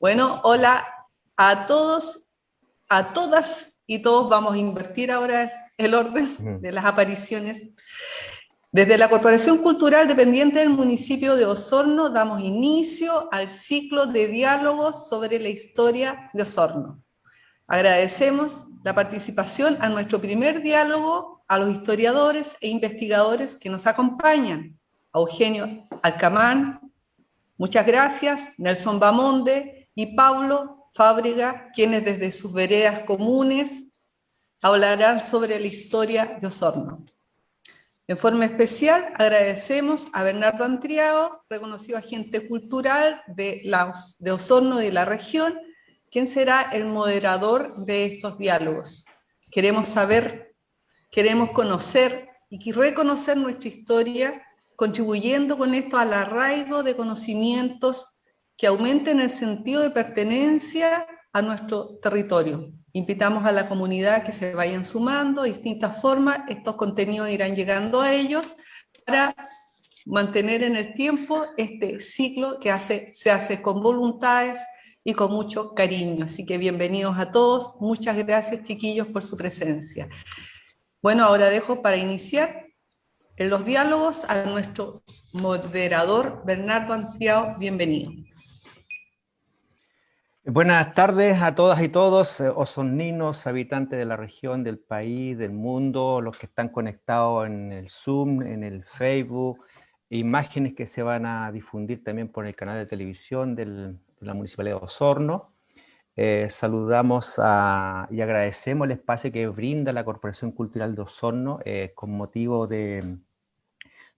Bueno, hola a todos, a todas y todos. Vamos a invertir ahora el orden Ujú. de las apariciones. Desde la Corporación Cultural dependiente del municipio de Osorno damos inicio al ciclo de diálogos sobre la historia de Osorno. Agradecemos la participación a nuestro primer diálogo, a los historiadores e investigadores que nos acompañan, a Eugenio Alcamán, muchas gracias, Nelson Bamonde y Paulo Fábrega, quienes desde sus veredas comunes hablarán sobre la historia de Osorno. En forma especial agradecemos a Bernardo Antriao, reconocido agente cultural de Osorno y de la región, quien será el moderador de estos diálogos. Queremos saber, queremos conocer y reconocer nuestra historia, contribuyendo con esto al arraigo de conocimientos que aumenten el sentido de pertenencia a nuestro territorio. Invitamos a la comunidad que se vayan sumando de distintas formas, estos contenidos irán llegando a ellos para mantener en el tiempo este ciclo que se hace con voluntades y con mucho cariño. Así que bienvenidos a todos, muchas gracias chiquillos por su presencia. Bueno, ahora dejo para iniciar en los diálogos a nuestro moderador Bernardo Antriao. Bienvenido. Buenas tardes a todas y todos, osorninos, habitantes de la región, del país, del mundo, los que están conectados en el Zoom, en el Facebook, imágenes que se van a difundir también por el canal de televisión de la Municipalidad de Osorno. Saludamos y agradecemos el espacio que brinda la Corporación Cultural de Osorno con motivo de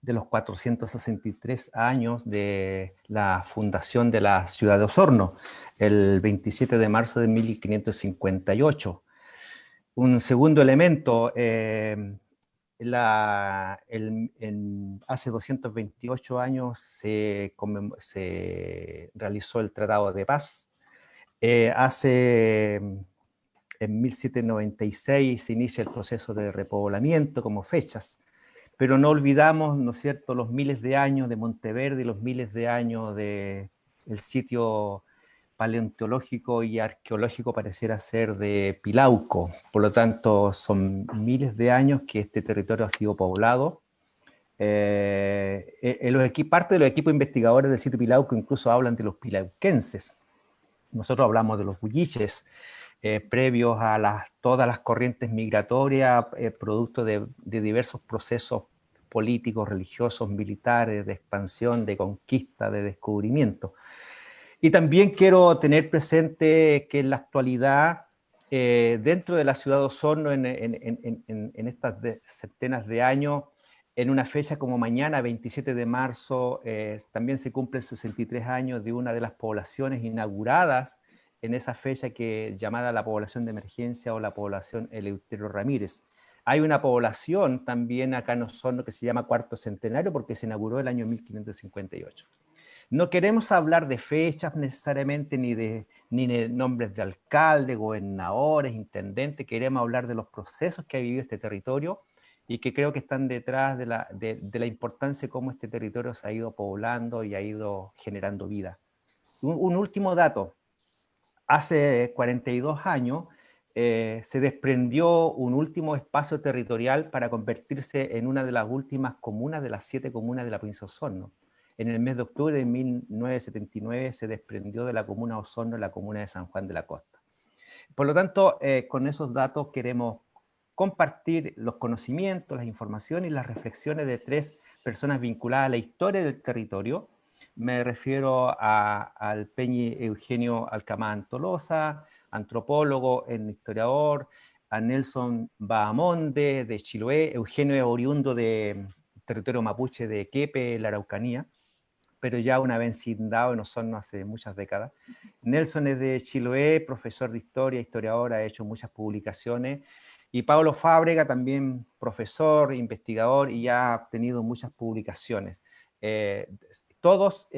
los 463 años de la fundación de la ciudad de Osorno, el 27 de marzo de 1558. Un segundo elemento, hace 228 años se realizó el Tratado de Paz. En 1796 se inicia el proceso de repoblamiento como fechas. Pero no olvidamos, ¿no es cierto?, los miles de años de Monteverde y los miles de años del sitio paleontológico y arqueológico pareciera ser de Pilauco. Por lo tanto, son miles de años que este territorio ha sido poblado. Parte de los equipos investigadores del sitio Pilauco incluso hablan de los pilauquenses. Nosotros hablamos de los huilliches, previos a todas las corrientes migratorias, producto de diversos procesos políticos, religiosos, militares, de expansión, de conquista, de descubrimiento. Y también quiero tener presente que en la actualidad, dentro de la ciudad de Osorno, en estas centenas de años, en una fecha como mañana, 27 de marzo, también se cumplen 63 años de una de las poblaciones inauguradas en esa fecha llamada la población de emergencia o la población Eleuterio Ramírez. Hay una población también acá en Osorno que se llama Cuarto Centenario porque se inauguró el año 1558. No queremos hablar de fechas necesariamente, ni de nombres de alcaldes, gobernadores, intendentes. Queremos hablar de los procesos que ha vivido este territorio y que creo que están detrás de la importancia de cómo este territorio se ha ido poblando y ha ido generando vida. Un último dato. Hace 42 años se desprendió un último espacio territorial para convertirse en una de las últimas comunas de las 7 comunas de la provincia de Osorno. En el mes de octubre de 1979 se desprendió de la comuna de Osorno la comuna de San Juan de la Costa. Por lo tanto, con esos datos queremos compartir los conocimientos, las informaciones y las reflexiones de 3 personas vinculadas a la historia del territorio. Me refiero al Peñi Eugenio Alcamán Tolosa, antropólogo, historiador, a Nelson Bahamonde de Chiloé, Eugenio es oriundo del territorio mapuche de Quepe, la Araucanía, pero ya una vez cindado en Osorno hace muchas décadas. Nelson es de Chiloé, profesor de historia, historiador, ha hecho muchas publicaciones. Y Pablo Fábrega, también profesor, investigador, y ya ha tenido muchas publicaciones. Todos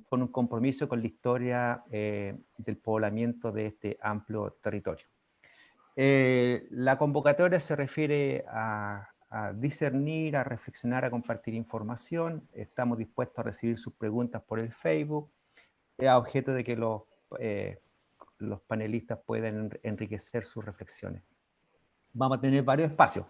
con un compromiso con la historia del poblamiento de este amplio territorio. La convocatoria se refiere a discernir, a reflexionar, a compartir información. Estamos dispuestos a recibir sus preguntas por el Facebook, a objeto de que los los panelistas puedan enriquecer sus reflexiones. Vamos a tener varios espacios.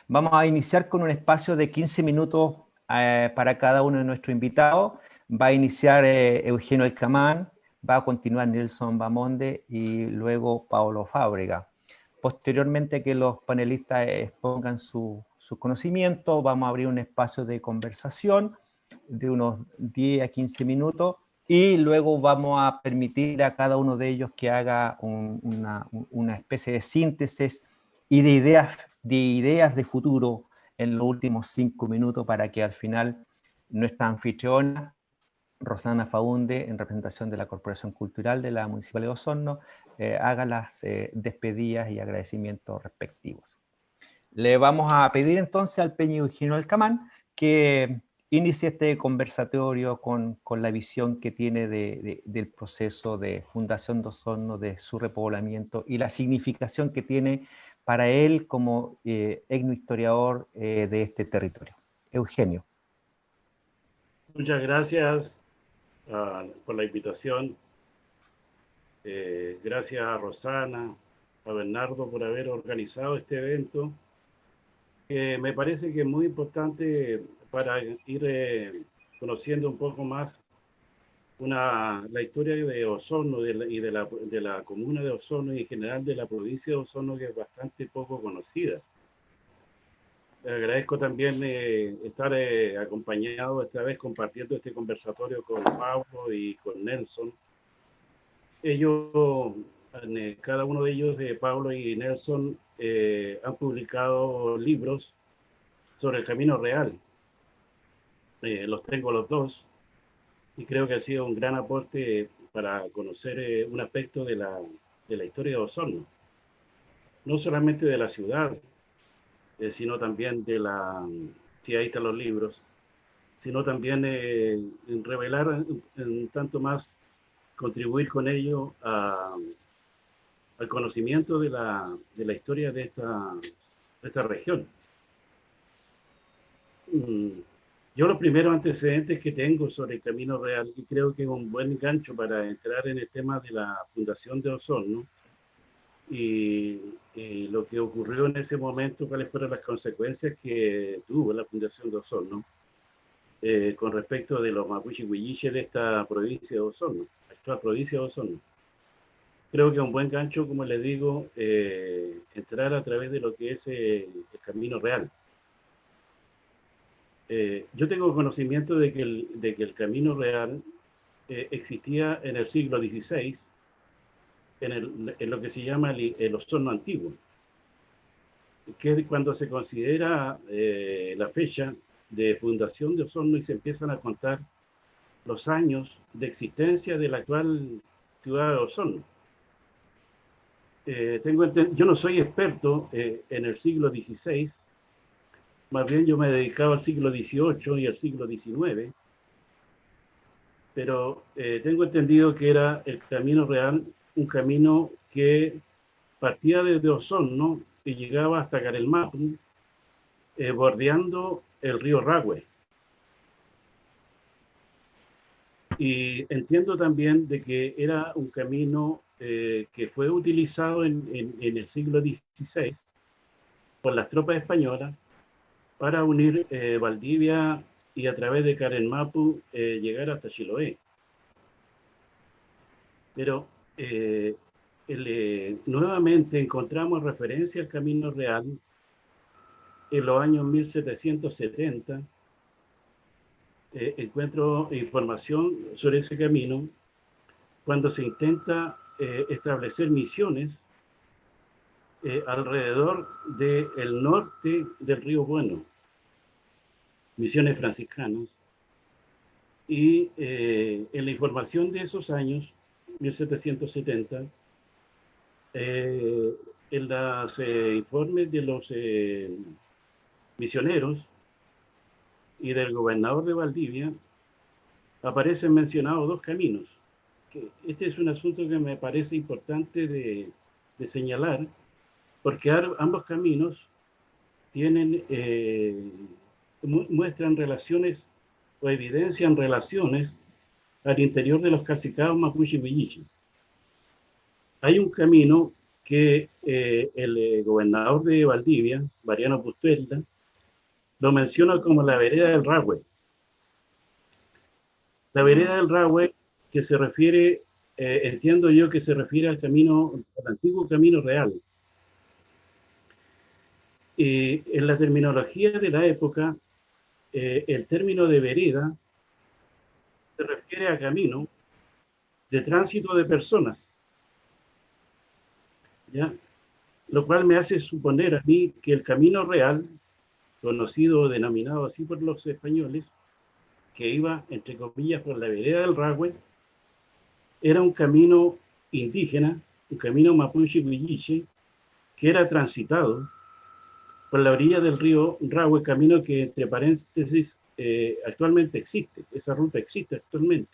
Vamos a iniciar con un espacio de 15 minutos para cada uno de nuestros invitados. Va a iniciar Eugenio Alcamán, va a continuar Nelson Bamonde y luego Paulo Fábrega. Posteriormente que los panelistas expongan sus conocimientos, vamos a abrir un espacio de conversación de unos 10 a 15 minutos y luego vamos a permitir a cada uno de ellos que haga una especie de síntesis y de ideas de futuro en los últimos 5 minutos para que al final nuestra anfitriona, Rosana Faunde, en representación de la Corporación Cultural de la Municipalidad de Osorno, haga las despedidas y agradecimientos respectivos. Le vamos a pedir entonces al Peña Eugenio Alcamán que inicie este conversatorio con la visión que tiene del proceso de Fundación de Osorno, de su repoblamiento y la significación que tiene para él como etnohistoriador de este territorio. Eugenio. Muchas gracias por la invitación. Gracias a Rosana, a Bernardo por haber organizado este evento. Me parece que es muy importante para ir conociendo un poco más la historia de Osorno y de la comuna de Osorno y en general de la provincia de Osorno, que es bastante poco conocida. Agradezco también estar acompañado esta vez compartiendo este conversatorio con Pablo y con Nelson. Ellos, cada uno de ellos, Pablo y Nelson, han publicado libros sobre el Camino Real. Los tengo los dos y creo que ha sido un gran aporte para conocer un aspecto de la historia de Osorno. No solamente de la ciudad, sino también sí, ahí están los libros, sino también en revelar un tanto más, contribuir con ello al conocimiento de la historia de esta región. Yo los primeros antecedentes que tengo sobre el Camino Real, y creo que es un buen gancho para entrar en el tema de la Fundación de Osorno, y lo que ocurrió en ese momento, cuáles fueron las consecuencias que tuvo la Fundación de Osorno con respecto de los mapuche huilliches de esta provincia de Osorno, actual provincia de Osorno. Creo que es un buen gancho, como les digo, entrar a través de lo que es el Camino Real. Yo tengo conocimiento de que el Camino Real existía en el siglo XVI, en lo que se llama el Osorno Antiguo, que es cuando se considera la fecha de fundación de Osorno y se empiezan a contar los años de la actual ciudad de Osorno. Yo no soy experto en el siglo XVI, más bien yo me he dedicado al siglo XVIII y al siglo XIX, pero tengo entendido que era el Camino Real un camino que partía desde Osorno y llegaba hasta Carelmapu, bordeando el río Rahue. Y entiendo también de que era un camino que fue utilizado en el siglo XVI por las tropas españolas para unir Valdivia y a través de Carelmapu llegar hasta Chiloé. Pero nuevamente encontramos referencia al Camino Real en los años 1770. Encuentro información sobre ese camino cuando se intenta establecer misiones alrededor del norte del río Bueno, misiones franciscanas, y en la información de esos años 1770, en los informes de los misioneros y del gobernador de Valdivia aparecen mencionados dos caminos. Este es un asunto que me parece importante de señalar, porque ambos caminos muestran relaciones o evidencian relaciones al interior de los cacicados mapuche huilliche. hay un camino que el gobernador de Valdivia, Mariano Pusterla, lo menciona como la vereda del Rahue. La vereda del Rahue, que se refiere, entiendo yo que se refiere al camino, al antiguo camino real. En la terminología de la época, el término de vereda se refiere a camino de tránsito de personas, ¿ya? Lo cual me hace suponer a mí que el camino real, conocido o denominado así por los españoles, que iba, entre comillas, por la vereda del Rahue, era un camino indígena, un camino mapuche-huilliche, que era transitado por la orilla del río Rahue, camino que, entre paréntesis, actualmente existe. Esa ruta existe actualmente.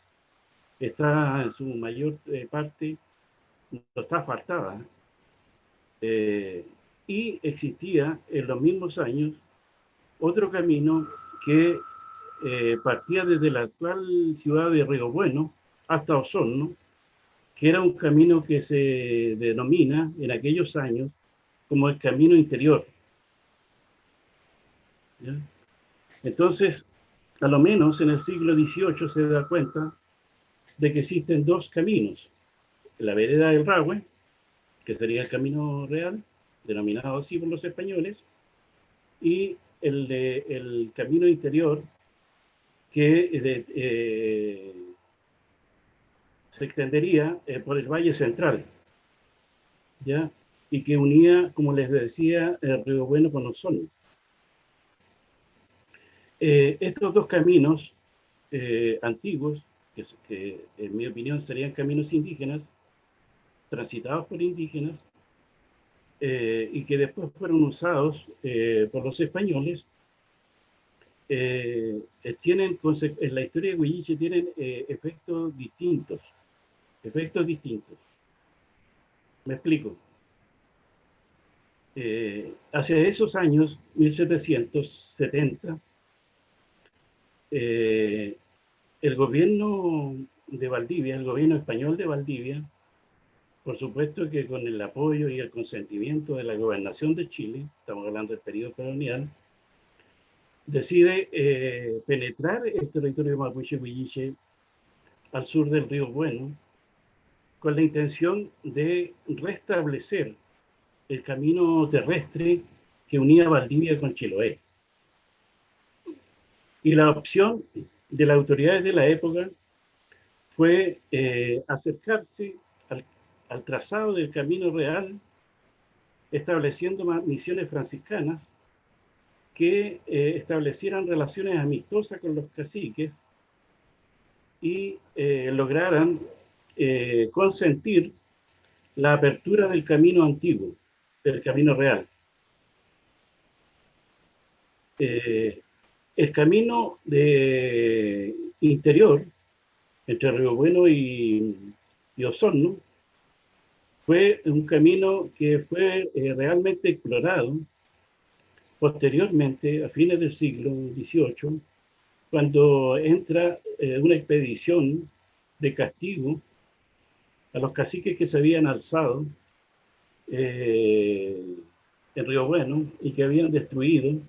Está en su mayor parte, no está asfaltada. Y existía en los mismos años otro camino que partía desde la actual ciudad de Río Bueno hasta Osorno, que era un camino que se denomina en aquellos años como el camino interior. ¿Ya? Entonces, a lo menos en el siglo XVIII se da cuenta de que existen dos caminos: la vereda del Rahue, que sería el camino real, denominado así por los españoles, y el camino interior, que se extendería por el Valle Central, ¿ya? Y que unía, como les decía, el Río Bueno con Osorno. Estos dos caminos antiguos, que en mi opinión serían caminos indígenas, transitados por indígenas, y que después fueron usados por los españoles, tienen, en la historia de Huilliche tienen efectos distintos. Me explico. Hacia esos años, 1770, el gobierno de Valdivia, el gobierno español de Valdivia, por supuesto que con el apoyo y el consentimiento de la gobernación de Chile, estamos hablando del periodo colonial, decide penetrar el territorio mapuche-huilliche al sur del río Bueno, con la intención de restablecer el camino terrestre que unía Valdivia con Chiloé. Y la opción de las autoridades de la época fue acercarse al trazado del camino real, estableciendo misiones franciscanas que establecieran relaciones amistosas con los caciques y lograran consentir la apertura del camino antiguo, del camino real. El camino interior, entre Río Bueno y Osorno, fue un camino que fue realmente explorado posteriormente, a fines del siglo XVIII, cuando entra una expedición de castigo a los caciques que se habían alzado en Río Bueno y que habían destruido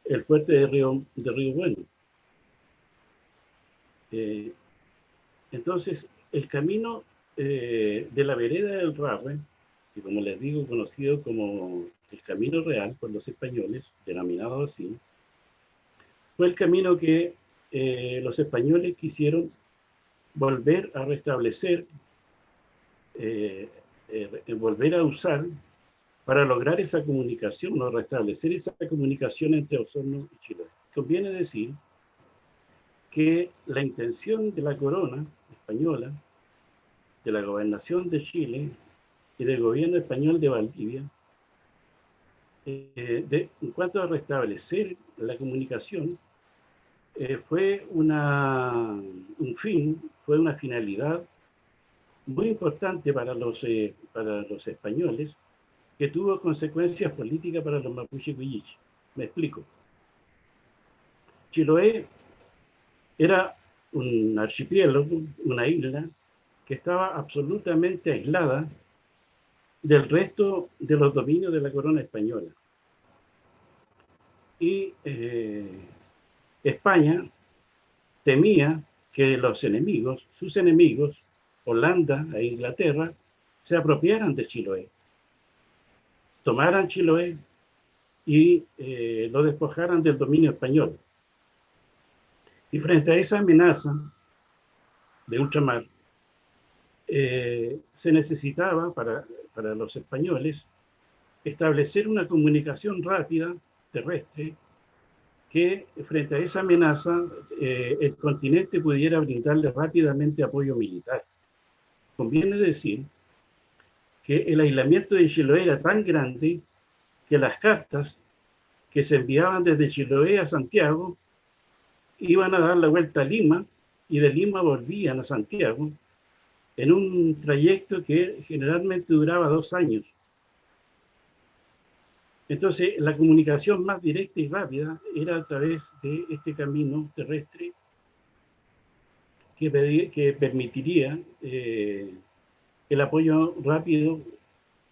el fuerte de Río Bueno. Entonces, el camino de la vereda del Rahue, que como les digo, conocido como el camino real por los españoles, denominado así, fue el camino que los españoles quisieron volver a restablecer, volver a usar para lograr esa comunicación o restablecer esa comunicación entre Osorno y Chiloé. Conviene decir que la intención de la corona española, de la gobernación de Chile y del gobierno español de Valdivia, en cuanto a restablecer la comunicación, fue un fin, fue una finalidad muy importante para los españoles, que tuvo consecuencias políticas para los mapuche-huilliche. Me explico. Chiloé era un archipiélago, una isla, que estaba absolutamente aislada del resto de los dominios de la corona española. Y España temía que los enemigos, sus enemigos, Holanda e Inglaterra, se apropiaran de Chiloé, tomaran Chiloé y lo despojaran del dominio español. Y frente a esa amenaza de ultramar, se necesitaba para los españoles establecer una comunicación rápida terrestre que frente a esa amenaza el continente pudiera brindarle rápidamente apoyo militar. Conviene decir que el aislamiento de Chiloé era tan grande que las cartas que se enviaban desde Chiloé a Santiago iban a dar la vuelta a Lima y de Lima volvían a Santiago en un trayecto que generalmente duraba 2 años. Entonces, la comunicación más directa y rápida era a través de este camino terrestre que permitiría el apoyo rápido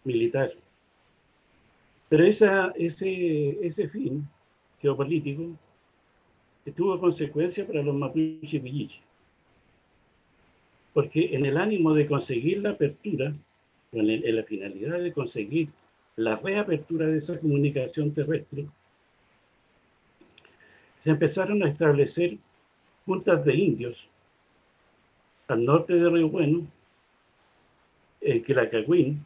militar. Pero ese fin geopolítico tuvo consecuencias para los mapuches villiches, porque en el ánimo de conseguir la apertura, en la finalidad de conseguir la reapertura de esa comunicación terrestre, se empezaron a establecer juntas de indios al norte de Río Bueno, en Quilacagüín,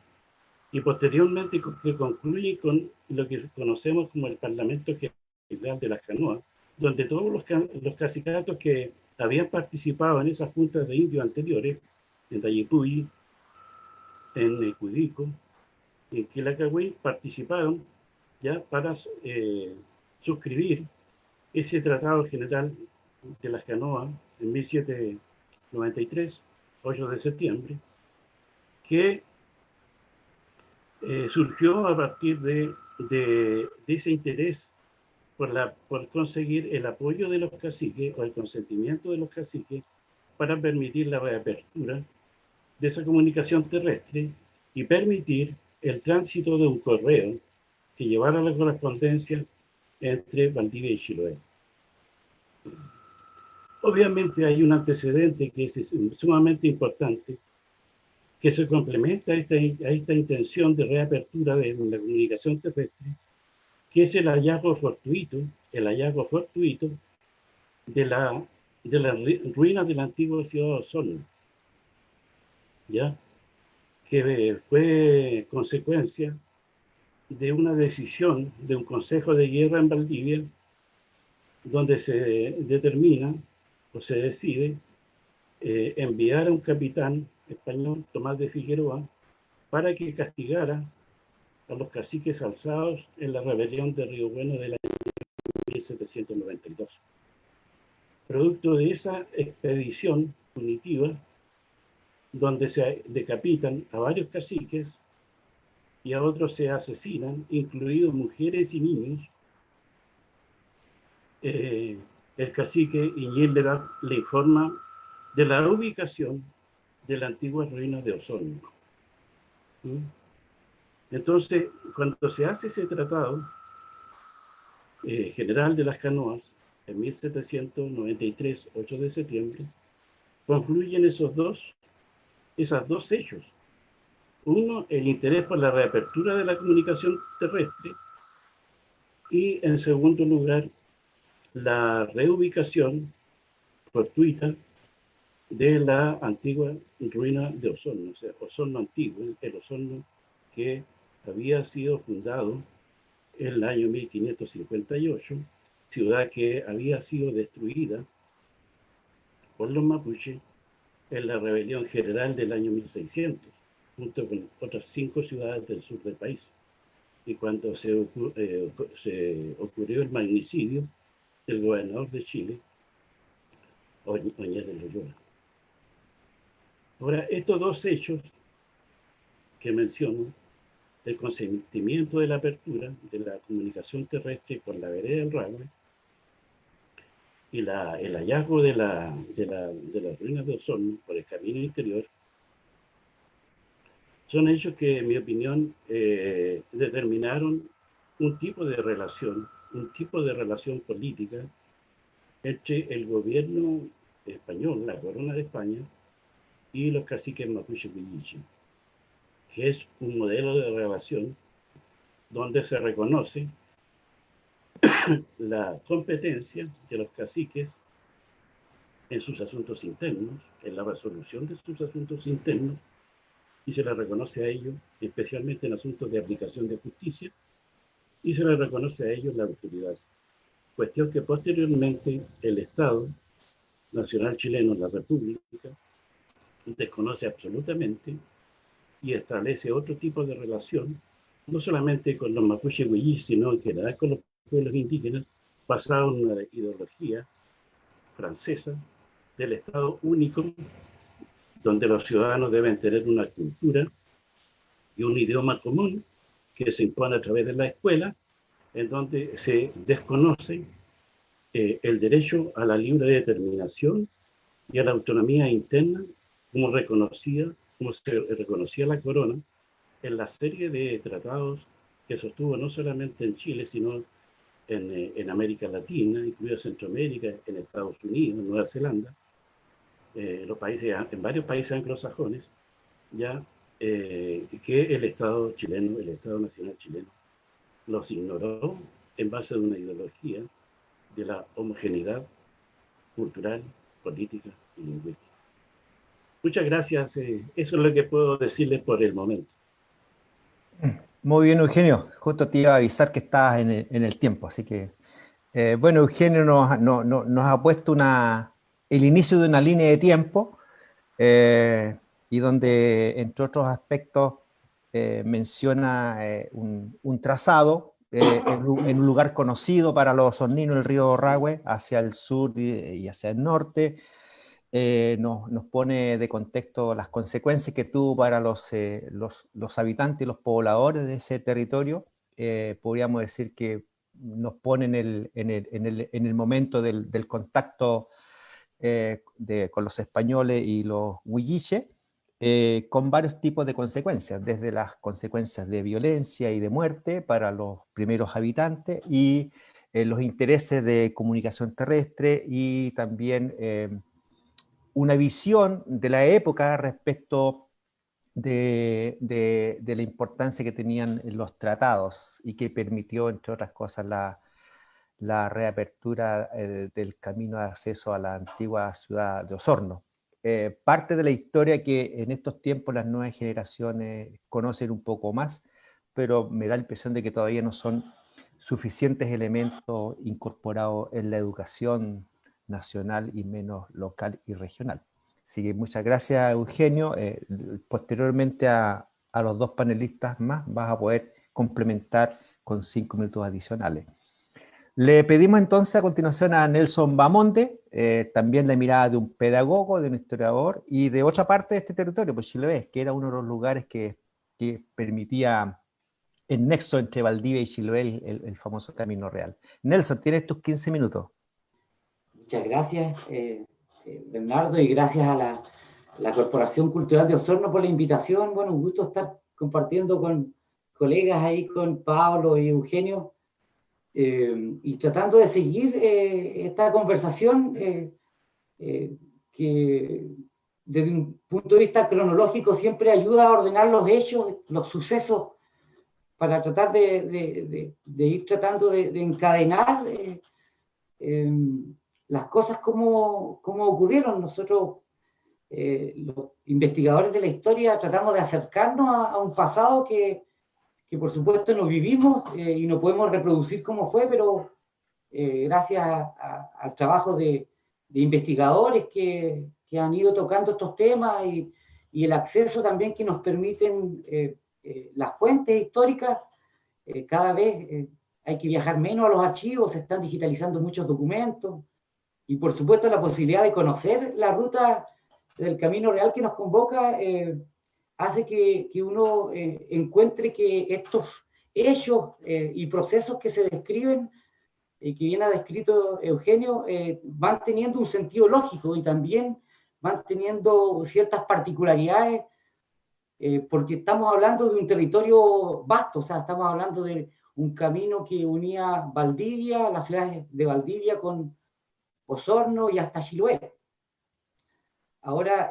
y posteriormente que concluye con lo que conocemos como el Parlamento General de las Canoas, donde todos los cacicatos que habían participado en esas juntas de indios anteriores, en Tayipulli, en Cuidico, en Quilacagüín, participaron ya para suscribir ese Tratado General de las Canoas en 1793, 8 de septiembre, que surgió a partir de ese interés por conseguir el apoyo de los caciques o el consentimiento de los caciques para permitir la reapertura de esa comunicación terrestre y permitir el tránsito de un correo que llevara la correspondencia entre Valdivia y Chiloé. Obviamente hay un antecedente que es sumamente importante, que se complementa a esta intención de reapertura de la comunicación terrestre, que es el hallazgo fortuito de las ruinas de la antigua ciudad de Osorno, ¿ya? Que fue consecuencia de una decisión de un consejo de guerra en Valdivia, donde se determina o se decide enviar a un capitán español, Tomás de Figueroa, para que castigara a los caciques alzados en la rebelión de Río Bueno del año 1792. Producto de esa expedición punitiva, donde se decapitan a varios caciques y a otros se asesinan, incluidos mujeres y niños, el cacique Iñiel le informa de la ubicación de la antigua ruina de Osorno. Entonces, cuando se hace ese tratado general de las Canoas, en 1793, 8 de septiembre, confluyen esos dos hechos. Uno, el interés por la reapertura de la comunicación terrestre, y en segundo lugar, la reubicación fortuita de la antigua ruina de Osorno, o sea, Osorno antiguo, el Osorno que había sido fundado en el año 1558, ciudad que había sido destruida por los mapuches en la rebelión general del año 1600, junto con otras 5 ciudades del sur del país. Y cuando se ocurrió el magnicidio del gobernador de Chile, Oñez de Loyola. Ahora, estos dos hechos que menciono, el consentimiento de la apertura de la comunicación terrestre por la vereda del Rahue y el hallazgo de las ruinas de Osorno por el camino interior, Son hechos que, en mi opinión, determinaron un tipo de relación política entre el gobierno español, la corona de España, y los caciques mapuche huilliche, que es un modelo de relación donde se reconoce la competencia de los caciques en sus asuntos internos, en la resolución de sus asuntos internos, y se les reconoce a ellos, especialmente en asuntos de aplicación de justicia, y se les reconoce a ellos la autoridad. Cuestión que posteriormente el Estado Nacional Chileno, la República, desconoce absolutamente y establece otro tipo de relación, no solamente con los mapuche huilliche, sino en general con los pueblos indígenas, basado en una ideología francesa del Estado único, donde los ciudadanos deben tener una cultura y un idioma común que se impone a través de la escuela, en donde se desconoce el derecho a la libre determinación y a la autonomía interna, como se reconocía la corona en la serie de tratados que sostuvo no solamente en Chile, sino en América Latina, incluido Centroamérica, en Estados Unidos, en Nueva Zelanda, en varios países anglosajones, ya que el Estado chileno, el Estado Nacional chileno, los ignoró en base a una ideología de la homogeneidad cultural, política y lingüística. Muchas gracias. Eso es lo que puedo decirles por el momento. Muy bien, Eugenio. Justo te iba a avisar que estabas en el tiempo, así que... bueno, Eugenio nos ha puesto el inicio de una línea de tiempo y donde, entre otros aspectos, menciona un trazado en un lugar conocido para los osorninos, el río Rahue, hacia el sur y hacia el norte. Nos pone de contexto las consecuencias que tuvo para los habitantes y los pobladores de ese territorio. Podríamos decir que nos pone en el momento del contacto con los españoles y los huilliches, con varios tipos de consecuencias, desde las consecuencias de violencia y de muerte para los primeros habitantes y los intereses de comunicación terrestre y también una visión de la época respecto de la importancia que tenían los tratados y que permitió, entre otras cosas, la reapertura del camino de acceso a la antigua ciudad de Osorno. Parte de la historia que en estos tiempos las nuevas generaciones conocen un poco más, pero me da la impresión de que todavía no son suficientes elementos incorporados en la educación nacional y menos local y regional. Así que muchas gracias, Eugenio. Posteriormente a los dos panelistas más vas a poder complementar con 5 minutos adicionales. Le pedimos entonces a continuación a Nelson Bamonde, también la mirada de un pedagogo, de un historiador y de otra parte de este territorio, pues Chiloé, que era uno de los lugares que permitía el nexo entre Valdivia y Chiloé, el famoso Camino Real. Nelson, tienes tus 15 minutos. Muchas gracias, Bernardo, y gracias a la Corporación Cultural de Osorno por la invitación. Bueno, un gusto estar compartiendo con colegas ahí, con Pablo y Eugenio, y tratando de seguir esta conversación que desde un punto de vista cronológico siempre ayuda a ordenar los hechos, los sucesos, para tratar de ir tratando de encadenar las cosas como ocurrieron. Nosotros, los investigadores de la historia, tratamos de acercarnos a un pasado que por supuesto no vivimos y no podemos reproducir cómo fue, pero gracias al trabajo de investigadores que han ido tocando estos temas y el acceso también que nos permiten las fuentes históricas, cada vez hay que viajar menos a los archivos, se están digitalizando muchos documentos, y por supuesto la posibilidad de conocer la ruta del Camino Real que nos convoca hace que uno encuentre que estos hechos y procesos que se describen y que bien ha descrito Eugenio van teniendo un sentido lógico y también van teniendo ciertas particularidades porque estamos hablando de un territorio vasto, o sea, estamos hablando de un camino que unía Valdivia, las ciudades de Valdivia con Osorno y hasta Chiloé. Ahora,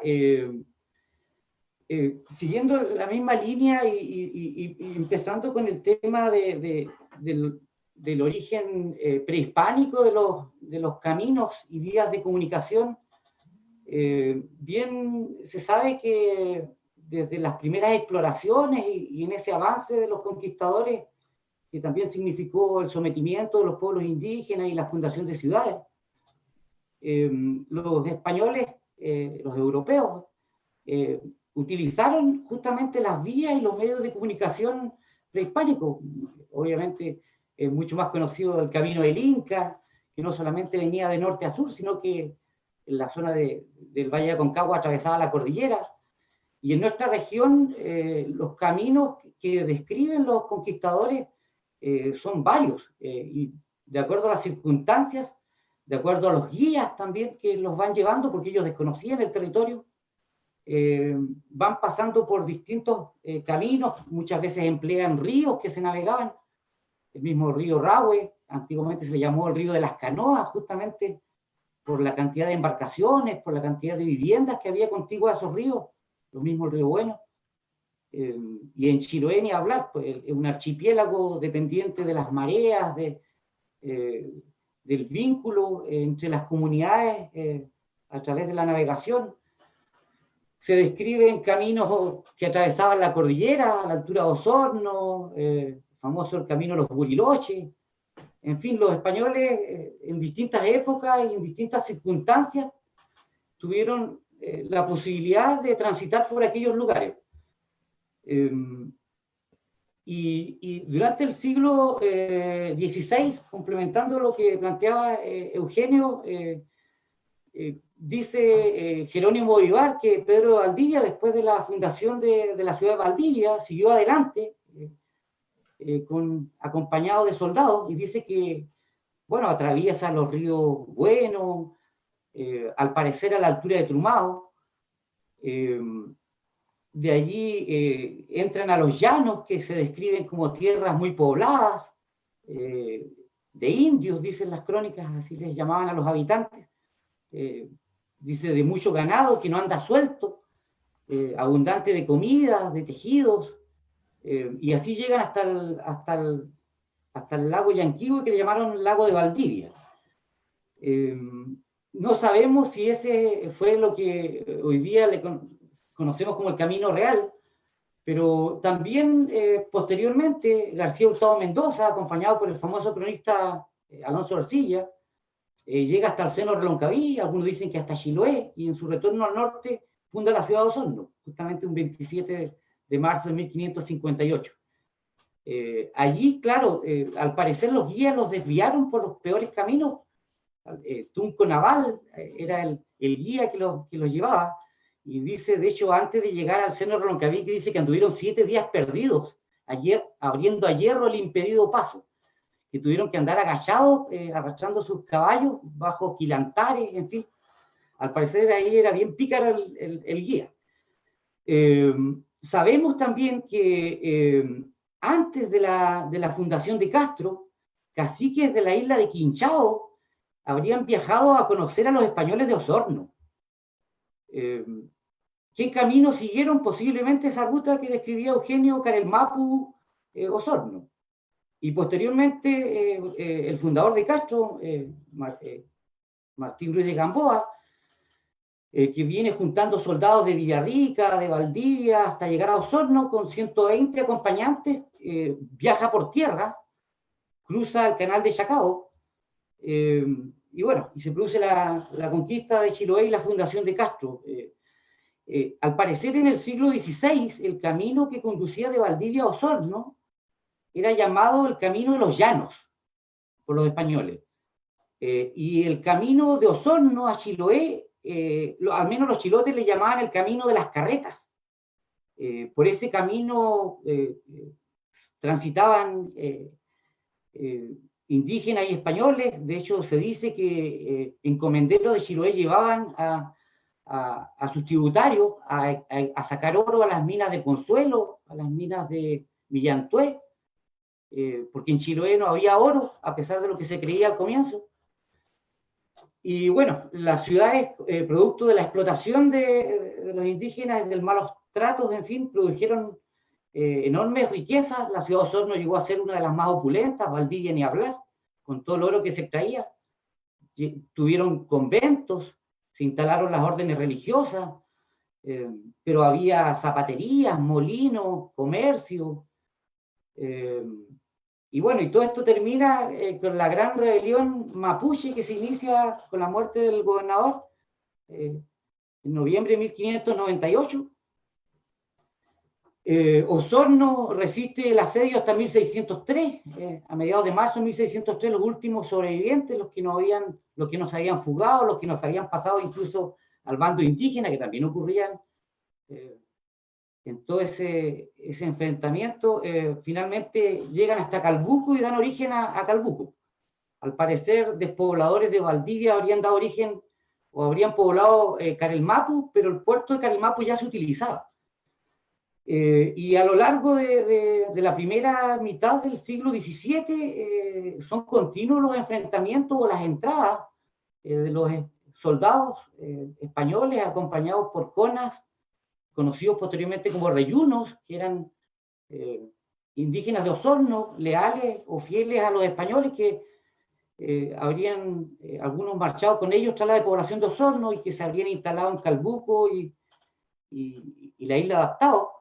siguiendo la misma línea y empezando con el tema del origen prehispánico de los caminos y vías de comunicación, bien se sabe que desde las primeras exploraciones y en ese avance de los conquistadores, que también significó el sometimiento de los pueblos indígenas y la fundación de ciudades, los españoles, los europeos, utilizaron justamente las vías y los medios de comunicación prehispánicos. Obviamente es mucho más conocido el camino del Inca, que no solamente venía de norte a sur, sino que en la zona del Valle de Aconcagua atravesaba la cordillera. Y en nuestra región los caminos que describen los conquistadores son varios, y de acuerdo a las circunstancias, de acuerdo a los guías también que los van llevando, porque ellos desconocían el territorio, van pasando por distintos caminos, muchas veces emplean ríos que se navegaban, el mismo río Rahue, antiguamente se le llamó el río de las canoas, justamente por la cantidad de embarcaciones, por la cantidad de viviendas que había contiguas a esos ríos, lo mismo el río Bueno, y en Chiloé ni hablar, pues, un archipiélago dependiente de las mareas, del vínculo entre las comunidades a través de la navegación. Se describen caminos que atravesaban la cordillera a la altura de Osorno, famoso el camino de los Buriloches. En fin, los españoles en distintas épocas y en distintas circunstancias tuvieron la posibilidad de transitar por aquellos lugares. Y durante el siglo XVI, complementando lo que planteaba Eugenio, dice Jerónimo Vivar que Pedro de Valdivia, después de la fundación de la ciudad de Valdivia, siguió adelante acompañado de soldados, y dice que, bueno, atraviesa los ríos Bueno, al parecer a la altura de Trumao. De allí entran a los llanos, que se describen como tierras muy pobladas, de indios, dicen las crónicas, así les llamaban a los habitantes. Dice de mucho ganado que no anda suelto, abundante de comida, de tejidos, y así llegan hasta el lago Yanquihue, que le llamaron lago de Valdivia. No sabemos si ese fue lo que hoy día conocemos como el Camino Real, pero también posteriormente García Hurtado Mendoza, acompañado por el famoso cronista Alonso Arcilla, llega hasta el seno de Reloncaví, algunos dicen que hasta Chiloé, y en su retorno al norte funda la ciudad de Osorno, justamente un 27 de marzo de 1558. Allí, claro, al parecer los guías los desviaron por los peores caminos. Tunco Naval era el guía que los llevaba, y dice, de hecho, antes de llegar al seno de Reloncaví, que dice que anduvieron 7 días perdidos, abriendo a hierro el impedido paso, que tuvieron que andar agachados, arrastrando sus caballos bajo quilantares, en fin. Al parecer ahí era bien pícaro el guía. Sabemos también que antes de la fundación de Castro, caciques de la isla de Quinchao habrían viajado a conocer a los españoles de Osorno. ¿Qué camino siguieron? Posiblemente esa ruta que describía Eugenio, Carelmapu, Osorno. Y posteriormente el fundador de Castro, Martín Ruiz de Gamboa, que viene juntando soldados de Villarrica, de Valdivia, hasta llegar a Osorno con 120 acompañantes, viaja por tierra, cruza el canal de Chacao, y bueno, y se produce la conquista de Chiloé y la fundación de Castro. Al parecer en el siglo XVI, el camino que conducía de Valdivia a Osorno era llamado el Camino de los Llanos por los españoles. Y el camino de Osorno a Chiloé, al menos los chilotes le llamaban el Camino de las Carretas. Por ese camino transitaban indígenas y españoles. De hecho, se dice que encomenderos de Chiloé llevaban a a sus tributarios a sacar oro a las minas de Consuelo, a las minas de Millantué, porque en Chiloé no había oro, a pesar de lo que se creía al comienzo. Y bueno, las ciudades, producto de la explotación de los indígenas y del malos tratos, en fin, produjeron enormes riquezas. La ciudad de Osorno llegó a ser una de las más opulentas, Valdivia ni hablar, con todo el oro que se extraía. Tuvieron conventos, se instalaron las órdenes religiosas, pero había zapaterías, molinos, comercio. Y bueno, y todo esto termina con la gran rebelión mapuche que se inicia con la muerte del gobernador en noviembre de 1598. Osorno resiste el asedio hasta 1603. A mediados de marzo de 1603, los últimos sobrevivientes, los que no se habían fugado, los que nos habían pasado incluso al bando indígena, que también ocurrían en todo ese enfrentamiento, finalmente llegan hasta Calbuco y dan origen a Calbuco. Al parecer, despobladores de Valdivia habrían dado origen o habrían poblado Carelmapu, pero el puerto de Carelmapu ya se utilizaba. Y a lo largo de la primera mitad del siglo XVII son continuos los enfrentamientos o las entradas de los soldados españoles acompañados por conas, conocidos posteriormente como reyunos, que eran indígenas de Osorno, leales o fieles a los españoles, que habrían algunos marchado con ellos tras la despoblación de Osorno y que se habrían instalado en Calbuco y la isla Adaptado.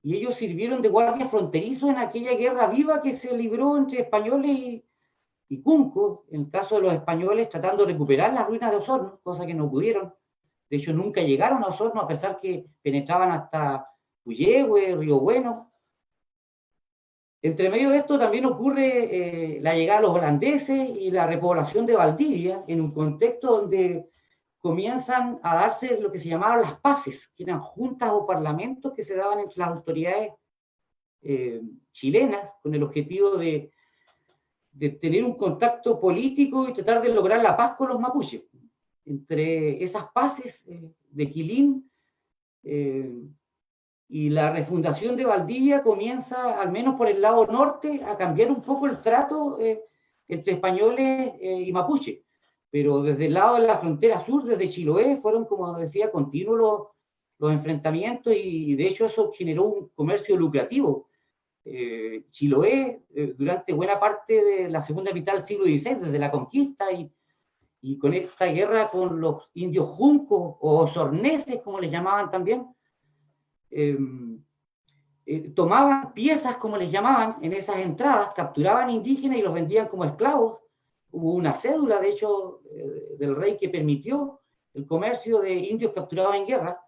Y ellos sirvieron de guardia fronterizo en aquella guerra viva que se libró entre españoles y Cunco, en el caso de los españoles tratando de recuperar las ruinas de Osorno, cosa que no pudieron. De hecho, nunca llegaron a Osorno, a pesar que penetraban hasta Puyehue, Río Bueno. Entre medio de esto también ocurre la llegada de los holandeses y la repoblación de Valdivia, en un contexto donde comienzan a darse lo que se llamaban las paces, que eran juntas o parlamentos que se daban entre las autoridades chilenas con el objetivo de tener un contacto político y tratar de lograr la paz con los mapuches. Entre esas paces de Quilín y la refundación de Valdivia comienza, al menos por el lado norte, a cambiar un poco el trato entre españoles y mapuche. Pero desde el lado de la frontera sur, desde Chiloé, fueron, como decía, continuos los enfrentamientos y de hecho eso generó un comercio lucrativo. Chiloé, durante buena parte de la segunda mitad del siglo XVI, desde la conquista y con esta guerra con los indios juncos o osorneses, como les llamaban también, tomaban piezas, como les llamaban, en esas entradas, capturaban indígenas y los vendían como esclavos. Hubo una cédula, de hecho, del rey que permitió el comercio de indios capturados en guerra.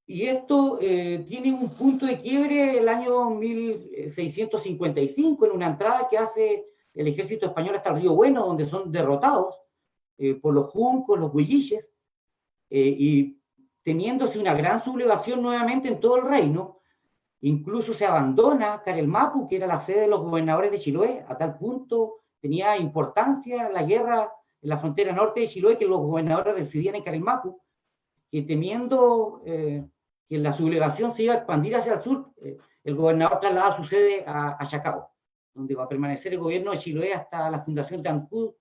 Y esto tiene un punto de quiebre el año 1655, en una entrada que hace el ejército español hasta el Río Bueno, donde son derrotados por los juncos, los huilliches, y temiéndose una gran sublevación nuevamente en todo el reino. Incluso se abandona Carelmapu, que era la sede de los gobernadores de Chiloé, a tal punto tenía importancia la guerra en la frontera norte de Chiloé, que los gobernadores residían en Carelmapu, que temiendo que la sublevación se iba a expandir hacia el sur, el gobernador traslada su sede a Chacao, donde va a permanecer el gobierno de Chiloé hasta la fundación de Ancud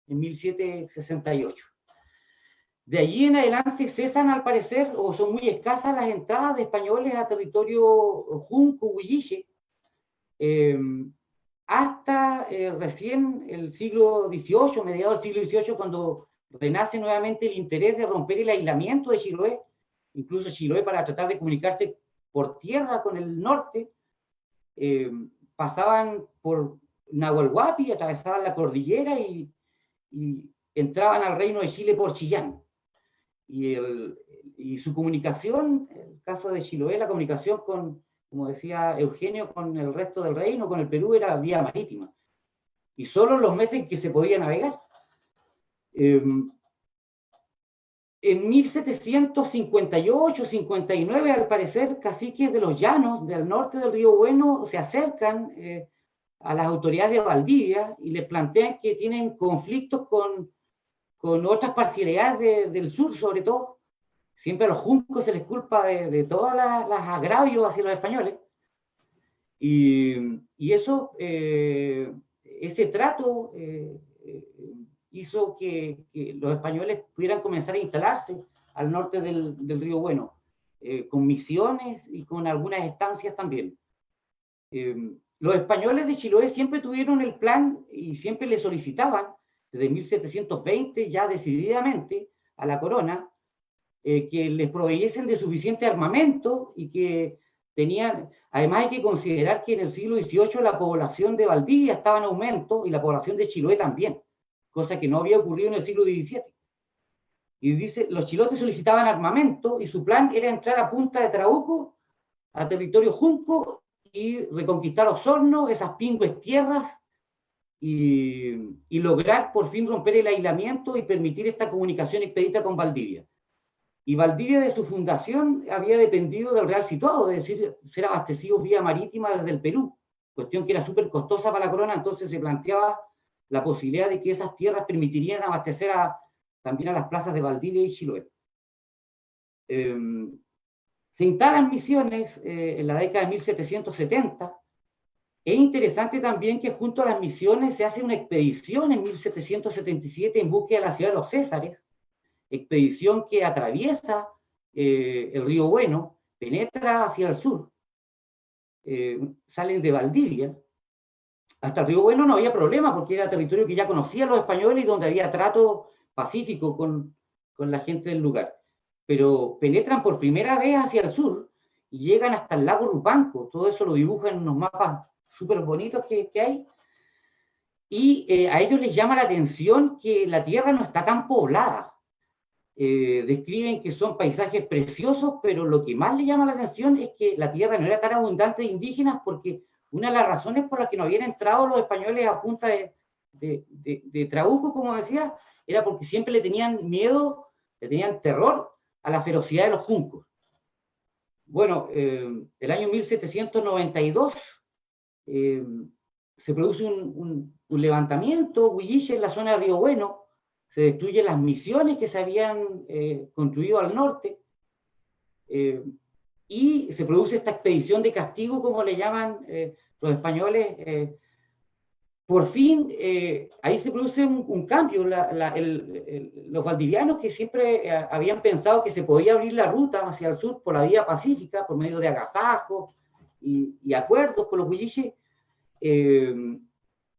en 1768. De allí en adelante cesan, al parecer, o son muy escasas las entradas de españoles a territorio junco, huilliche, hasta recién el siglo XVIII, mediados del siglo XVIII, cuando renace nuevamente el interés de romper el aislamiento de Chiloé, incluso Chiloé, para tratar de comunicarse por tierra con el norte, pasaban por Nahuelhuapi, atravesaban la cordillera y entraban al reino de Chile por Chillán. Y su comunicación, en el caso de Chiloé, la comunicación con, como decía Eugenio, con el resto del reino, con el Perú, era vía marítima. Y solo en los meses que se podía navegar. En 1758-59, al parecer, caciques de los llanos del norte del Río Bueno se acercan a las autoridades de Valdivia y les plantean que tienen conflictos con con otras parcialidades del sur, sobre todo. Siempre a los juncos se les culpa de todas las agravios hacia los españoles. Y eso, ese trato hizo que los españoles pudieran comenzar a instalarse al norte del Río Bueno, con misiones y con algunas estancias también. Los españoles de Chiloé siempre tuvieron el plan y siempre le solicitaban, desde 1720 ya decididamente, a la corona, que les proveyesen de suficiente armamento y que tenían, además hay que considerar que en el siglo XVIII la población de Valdivia estaba en aumento y la población de Chiloé también, cosa que no había ocurrido en el siglo XVII. Y dice, los chilotes solicitaban armamento y su plan era entrar a Punta de Trauco, a territorio junco, y reconquistar Osorno, esas pingües tierras, y lograr por fin romper el aislamiento y permitir esta comunicación expedita con Valdivia. Y Valdivia, de su fundación, había dependido del Real Situado, es decir, ser abastecidos vía marítima desde el Perú, cuestión que era súper costosa para la corona. Entonces se planteaba la posibilidad de que esas tierras permitirían abastecer también a las plazas de Valdivia y Chiloé. Se instalan misiones en la década de 1770. Es interesante también que junto a las misiones se hace una expedición en 1777 en búsqueda de la ciudad de los Césares, expedición que atraviesa el río Bueno, penetra hacia el sur, salen de Valdivia. Hasta el río Bueno no había problema porque era territorio que ya conocían los españoles y donde había trato pacífico con la gente del lugar. Pero penetran por primera vez hacia el sur y llegan hasta el lago Rupanco. Todo eso lo dibujan en unos mapas súper bonitos que hay. Y a ellos les llama la atención que la tierra no está tan poblada. Describen que son paisajes preciosos, pero lo que más les llama la atención es que la tierra no era tan abundante de indígenas, porque una de las razones por las que no habían entrado los españoles a punta de Trauco, como decía, era porque siempre le tenían miedo, le tenían terror a la ferocidad de los juncos. Bueno, el año 1792 se produce un levantamiento huilliche en la zona de Río Bueno, se destruyen las misiones que se habían construido al norte, y se produce esta expedición de castigo, como le llaman los españoles. Por fin, ahí se produce un cambio. Los valdivianos, que siempre habían pensado que se podía abrir la ruta hacia el sur por la vía pacífica, por medio de agasajos y acuerdos con los huilliches,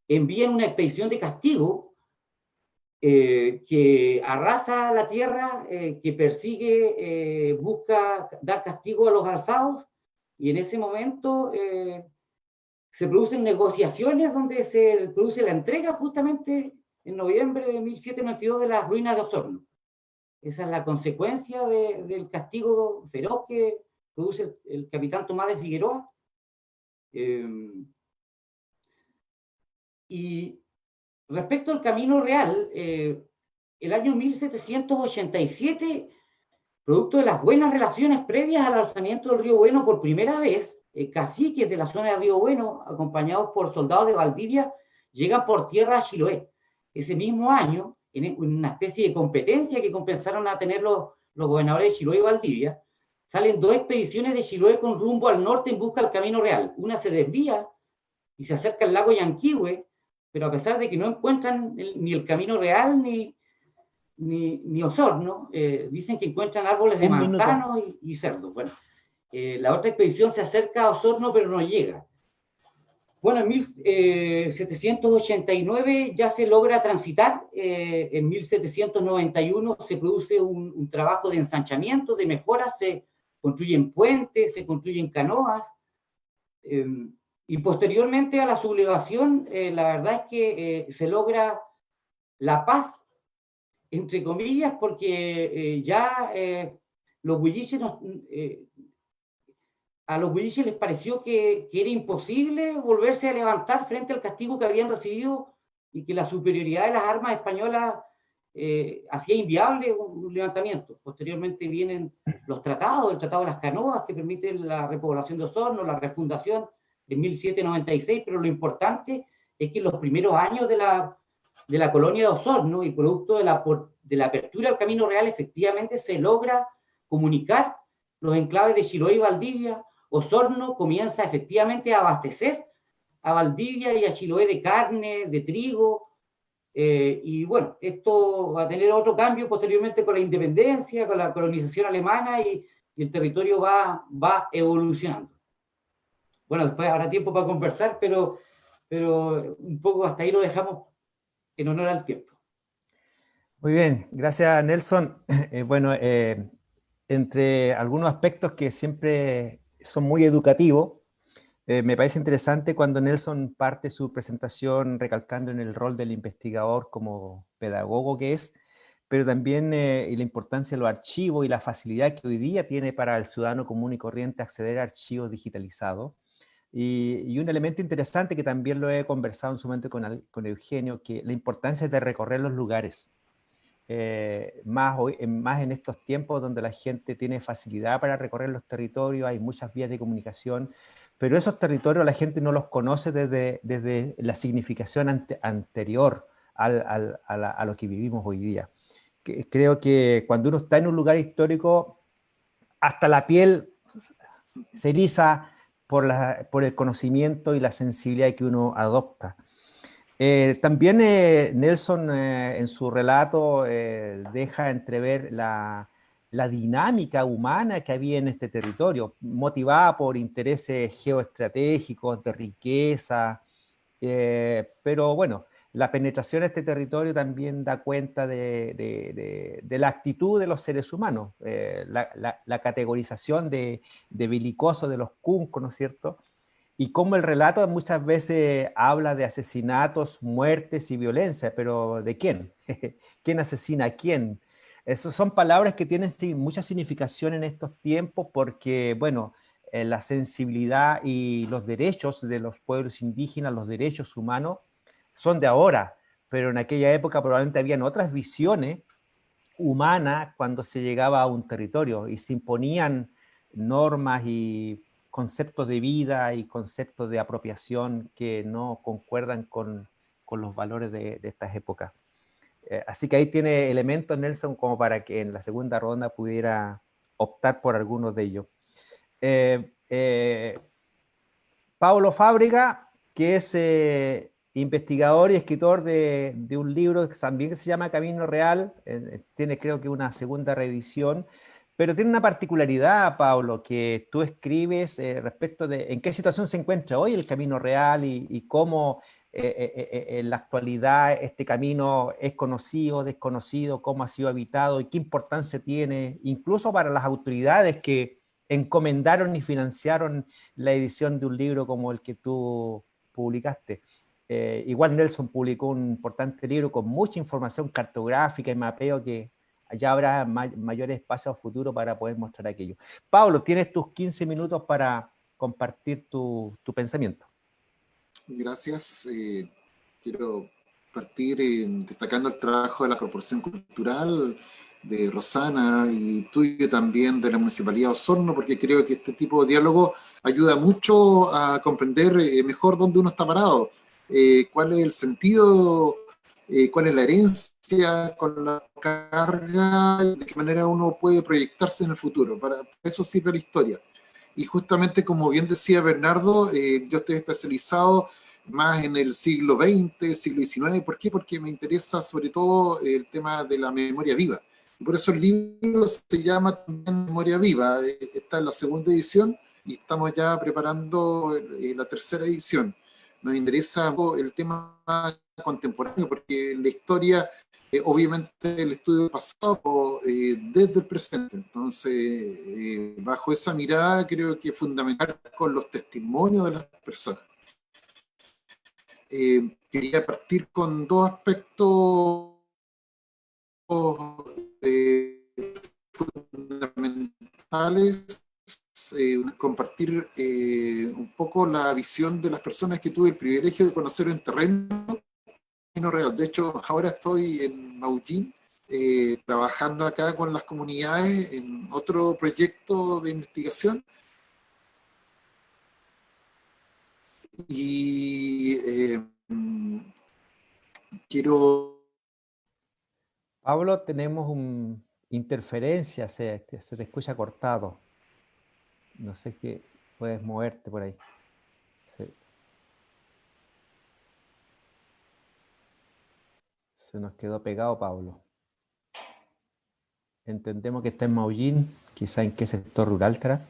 envían una expedición de castigo que arrasa la tierra, que persigue, busca dar castigo a los alzados, y en ese momento se producen negociaciones donde se produce la entrega justamente en noviembre de 1792 de las ruinas de Osorno. Esa es la consecuencia del castigo feroz que produce el capitán Tomás de Figueroa. Y respecto al Camino Real, el año 1787, producto de las buenas relaciones previas al alzamiento del Río Bueno, por primera vez, caciques de la zona del Río Bueno, acompañados por soldados de Valdivia, llegan por tierra a Chiloé. Ese mismo año, en una especie de competencia que comenzaron a tener los gobernadores de Chiloé y Valdivia, salen dos expediciones de Chiloé con rumbo al norte en busca del Camino Real. Una se desvía y se acerca al lago Yanquihue, pero a pesar de que no encuentran ni el Camino Real ni Osorno, dicen que encuentran árboles de manzano y cerdos. Bueno, la otra expedición se acerca a Osorno, pero no llega. Bueno, en 1789 ya se logra transitar. En 1791 se produce un trabajo de ensanchamiento, de mejoras, se construyen puentes, se construyen canoas, y posteriormente a la sublevación, la verdad es que se logra la paz, entre comillas, porque ya los huilliches a los huilliches les pareció que era imposible volverse a levantar frente al castigo que habían recibido y que la superioridad de las armas españolas hacía inviable un levantamiento. Posteriormente vienen los tratados, el Tratado de las Canoas, que permite la repoblación de Osorno, la refundación en 1796, pero lo importante es que en los primeros años de la de la colonia de Osorno y producto de la apertura del Camino Real, efectivamente se logra comunicar los enclaves de Chiloé y Valdivia. Osorno comienza efectivamente a abastecer a Valdivia y a Chiloé de carne, de trigo, y bueno, esto va a tener otro cambio posteriormente con la independencia, con la colonización alemana, y el territorio va evolucionando. Bueno, después habrá tiempo para conversar, pero un poco hasta ahí lo dejamos en honor al tiempo. Muy bien, gracias Nelson. Bueno, entre algunos aspectos que siempre son muy educativos, me parece interesante cuando Nelson parte su presentación recalcando en el rol del investigador como pedagogo que es, pero también y la importancia de los archivos y la facilidad que hoy día tiene para el ciudadano común y corriente acceder a archivos digitalizados. Y un elemento interesante que también lo he conversado en su momento con Eugenio, que la importancia de recorrer los lugares. Más en estos tiempos donde la gente tiene facilidad para recorrer los territorios, hay muchas vías de comunicación, pero esos territorios la gente no los conoce desde la significación anterior a lo que vivimos hoy día. Creo que cuando uno está en un lugar histórico, hasta la piel se eriza por el conocimiento y la sensibilidad que uno adopta. También Nelson en su relato deja entrever la dinámica humana que había en este territorio, motivada por intereses geoestratégicos, de riqueza, pero bueno, la penetración a este territorio también da cuenta de la actitud de los seres humanos, la categorización de belicosos de los cuncos, ¿no es cierto? Y cómo el relato muchas veces habla de asesinatos, muertes y violencia, pero ¿de quién? ¿Quién asesina a quién? Esas son palabras que tienen mucha significación en estos tiempos porque, bueno, la sensibilidad y los derechos de los pueblos indígenas, los derechos humanos, son de ahora, pero en aquella época probablemente habían otras visiones humanas cuando se llegaba a un territorio y se imponían normas y conceptos de vida y conceptos de apropiación que no concuerdan con los valores de estas épocas. Así que ahí tiene elementos, Nelson, como para que en la segunda ronda pudiera optar por algunos de ellos. Paulo Fábrega, que es investigador y escritor de un libro también que se llama Camino Real, tiene creo que una segunda reedición, pero tiene una particularidad, Paulo, que tú escribes respecto de en qué situación se encuentra hoy el Camino Real y cómo en la actualidad este camino es conocido, desconocido, cómo ha sido habitado y qué importancia tiene, incluso para las autoridades que encomendaron y financiaron la edición de un libro como el que tú publicaste. Igual Nelson publicó un importante libro con mucha información cartográfica y mapeo que ya habrá mayores espacios a futuro para poder mostrar aquello. Pablo, tienes tus 15 minutos para compartir tu pensamiento. Gracias. Quiero partir destacando el trabajo de la Corporación Cultural, de Rosana y tuyo también de la Municipalidad de Osorno, porque creo que este tipo de diálogo ayuda mucho a comprender mejor dónde uno está parado, cuál es el sentido, cuál es la herencia con la carga y de qué manera uno puede proyectarse en el futuro. Para eso sirve la historia. Y justamente como bien decía Bernardo, yo estoy especializado más en el siglo XX, siglo XIX. ¿Por qué? Porque me interesa sobre todo el tema de la memoria viva. Por eso el libro se llama también Memoria Viva. Está en la segunda edición y estamos ya preparando la tercera edición. Nos interesa el tema contemporáneo porque la historia, obviamente el estudio pasado desde el presente. Entonces, bajo esa mirada creo que es fundamental con los testimonios de las personas. Quería partir con dos aspectos fundamentales, compartir un poco la visión de las personas que tuve el privilegio de conocer en terreno real. De hecho, ahora estoy en Maullín, trabajando acá con las comunidades en otro proyecto de investigación. Y quiero... Pablo, tenemos una interferencia, se te escucha cortado. No sé qué, puedes moverte por ahí. Sí. Se nos quedó pegado Pablo. Entendemos que está en Maullín, quizá en qué sector rural estará.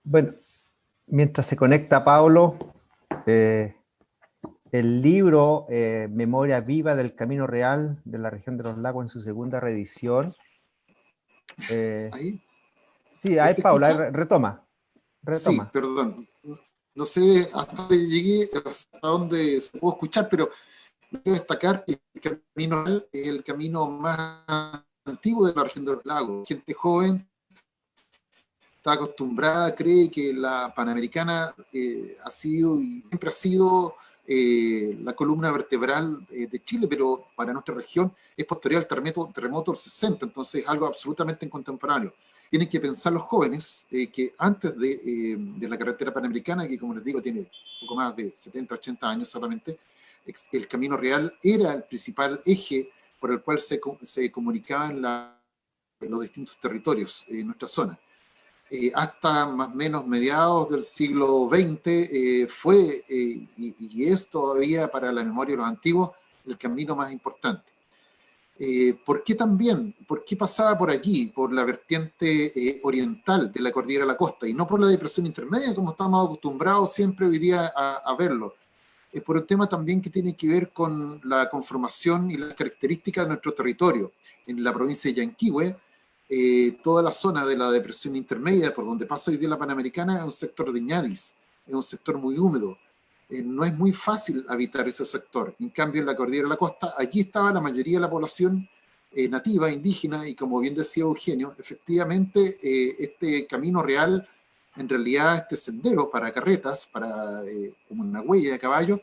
Bueno, mientras se conecta Pablo, el libro Memoria Viva del Camino Real de la Región de los Lagos en su segunda reedición. ¿Ahí? Sí, ahí ¿Se Pablo, ahí escucha? retoma. Sí, perdón. No sé hasta dónde llegué, hasta dónde se pudo escuchar, pero quiero destacar que el camino real es el camino más antiguo de la región de los lagos. Gente joven está acostumbrada, cree que la Panamericana ha sido y siempre ha sido la columna vertebral de Chile, pero para nuestra región es posterior al terremoto del 60, entonces algo absolutamente contemporáneo. Tienen que pensar los jóvenes que antes de la carretera panamericana, que como les digo tiene poco más de 70, 80 años solamente, el camino real era el principal eje por el cual se comunicaban los distintos territorios en nuestra zona. Hasta más o menos mediados del siglo XX fue y es todavía para la memoria de los antiguos el camino más importante. ¿Por qué también? ¿Por qué pasaba por allí, por la vertiente oriental de la cordillera de la costa y no por la depresión intermedia como estamos acostumbrados siempre hoy día a verlo? Por un tema también que tiene que ver con la conformación y las características de nuestro territorio. En la provincia de Yanquihue, toda la zona de la depresión intermedia, por donde pasa hoy día la Panamericana, es un sector de ñadis, es un sector muy húmedo. No es muy fácil habitar ese sector. En cambio, en la cordillera de la costa, allí estaba la mayoría de la población nativa, indígena, y como bien decía Eugenio, efectivamente este camino real, en realidad este sendero para carretas, como una huella de caballo,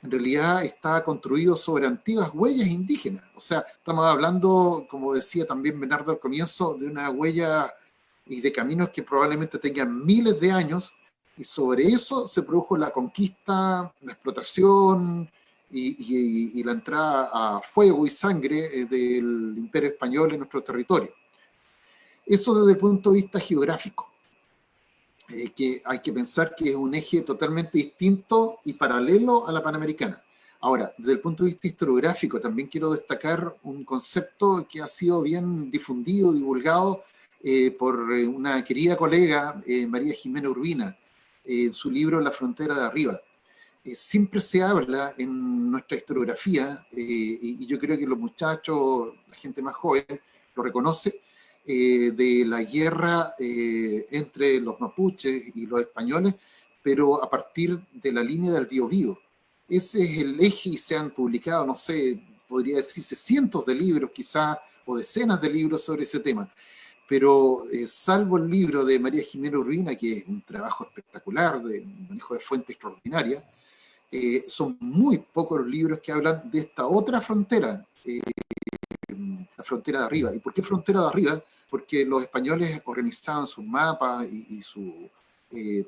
en realidad está construido sobre antiguas huellas indígenas. O sea, estamos hablando, como decía también Bernardo al comienzo, de una huella y de caminos que probablemente tengan miles de años, y sobre eso se produjo la conquista, la explotación y la entrada a fuego y sangre del Imperio Español en nuestro territorio. Eso desde el punto de vista geográfico. Que hay que pensar que es un eje totalmente distinto y paralelo a la Panamericana. Ahora, desde el punto de vista historiográfico, también quiero destacar un concepto que ha sido bien difundido, divulgado por una querida colega, María Jimena Urbina, en su libro La frontera de arriba. Siempre se habla en nuestra historiografía, y yo creo que los muchachos, la gente más joven, lo reconoce, de la guerra entre los mapuches y los españoles, pero a partir de la línea del Biobío. Ese es el eje y se han publicado, no sé, podría decirse cientos de libros quizás, o decenas de libros sobre ese tema. Pero salvo el libro de María Jimena Urbina, que es un trabajo espectacular, de manejo de fuentes extraordinaria, son muy pocos los libros que hablan de esta otra frontera, la frontera de arriba. ¿Y por qué frontera de arriba? Porque los españoles organizaban sus mapas y sus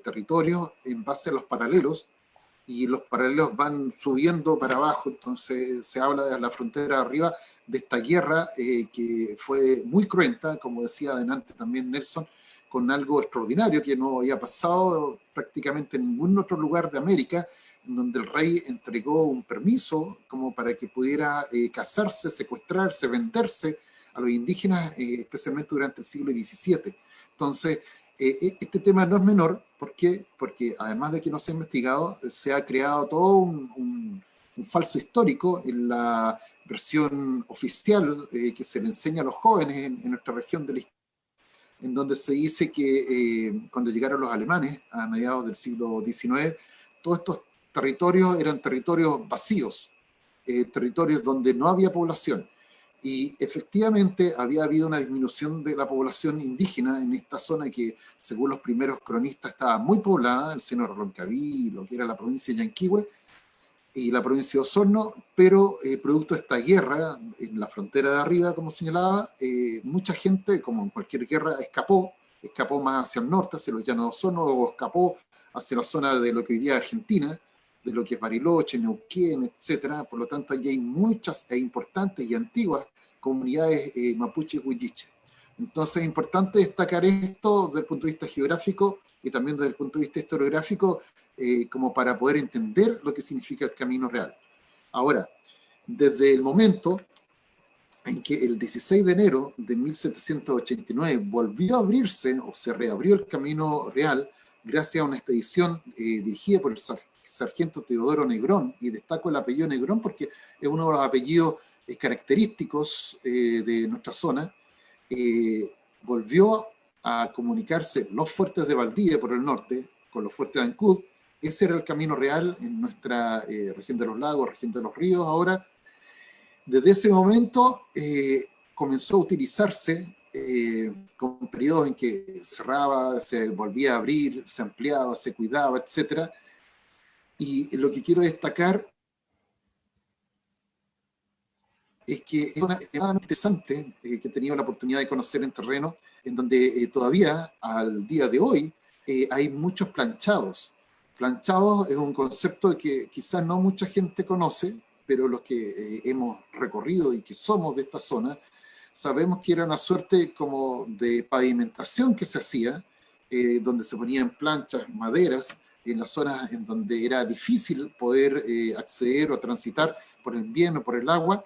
territorios en base a los paralelos, y los paralelos van subiendo para abajo, entonces se habla de la frontera de arriba, de esta guerra que fue muy cruenta, como decía adelante también Nelson, con algo extraordinario que no había pasado prácticamente en ningún otro lugar de América, en donde el rey entregó un permiso como para que pudiera casarse, secuestrarse, venderse a los indígenas, especialmente durante el siglo XVII. Entonces, este tema no es menor. ¿Por qué? Porque además de que no se ha investigado, se ha creado todo un falso histórico en la versión oficial que se le enseña a los jóvenes en nuestra región de la historia, en donde se dice que cuando llegaron los alemanes a mediados del siglo XIX, todos estos territorios eran territorios vacíos, territorios donde no había población. Y efectivamente había habido una disminución de la población indígena en esta zona que, según los primeros cronistas, estaba muy poblada, el seno de Roncaví, lo que era la provincia de Yanquihue y la provincia de Osorno, pero producto de esta guerra en la frontera de arriba, como señalaba, mucha gente, como en cualquier guerra, escapó escapó más hacia el norte, hacia los llanos de Osorno, o escapó hacia la zona de lo que hoy día es Argentina, de lo que es Bariloche, Neuquén, etcétera. Por lo tanto, allí hay muchas e importantes y antiguas comunidades mapuche y huilliche. Entonces es importante destacar esto desde el punto de vista geográfico y también desde el punto de vista historiográfico, como para poder entender lo que significa el camino real. Ahora, desde el momento en que el 16 de enero de 1789 volvió a abrirse, o se reabrió el camino real, gracias a una expedición dirigida por el sargento Teodoro Negrón, y destaco el apellido Negrón porque es uno de los apellidos característicos de nuestra zona, volvió a comunicarse los fuertes de Valdivia por el norte con los fuertes de Ancud. Ese era el camino real en nuestra región de los lagos, región de los ríos. Ahora, desde ese momento comenzó a utilizarse con periodos en que cerraba, se volvía a abrir, se ampliaba, se cuidaba, etc. Y lo que quiero destacar es que es una extremadamente interesante que he tenido la oportunidad de conocer en terreno, en donde todavía al día de hoy hay muchos planchados. Planchados es un concepto que quizás no mucha gente conoce, pero los que hemos recorrido y que somos de esta zona, sabemos que era una suerte como de pavimentación que se hacía, donde se ponían planchas, maderas, en las zonas en donde era difícil poder acceder o transitar por el invierno, por el agua.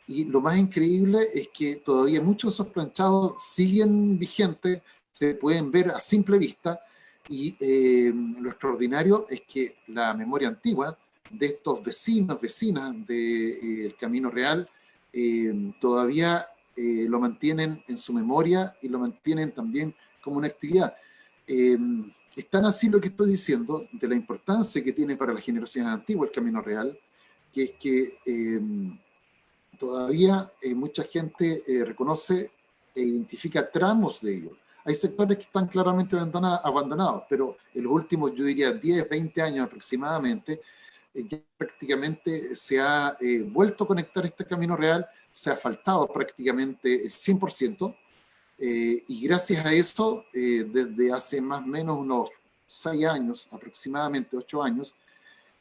Y lo más increíble es que todavía muchos de esos planchados siguen vigentes, se pueden ver a simple vista, y lo extraordinario es que la memoria antigua de estos vecinos, vecinas del Camino Real, todavía lo mantienen en su memoria y lo mantienen también como una actividad. Es tan así lo que estoy diciendo, de la importancia que tiene para la generación antigua el Camino Real, que es que todavía mucha gente reconoce e identifica tramos de ellos. Hay sectores que están claramente abandonados, pero en los últimos, yo diría, 10, 20 años aproximadamente, ya prácticamente se ha vuelto a conectar este camino real, se ha asfaltado prácticamente el 100%, y gracias a eso, desde hace más o menos unos 6 años, aproximadamente 8 años,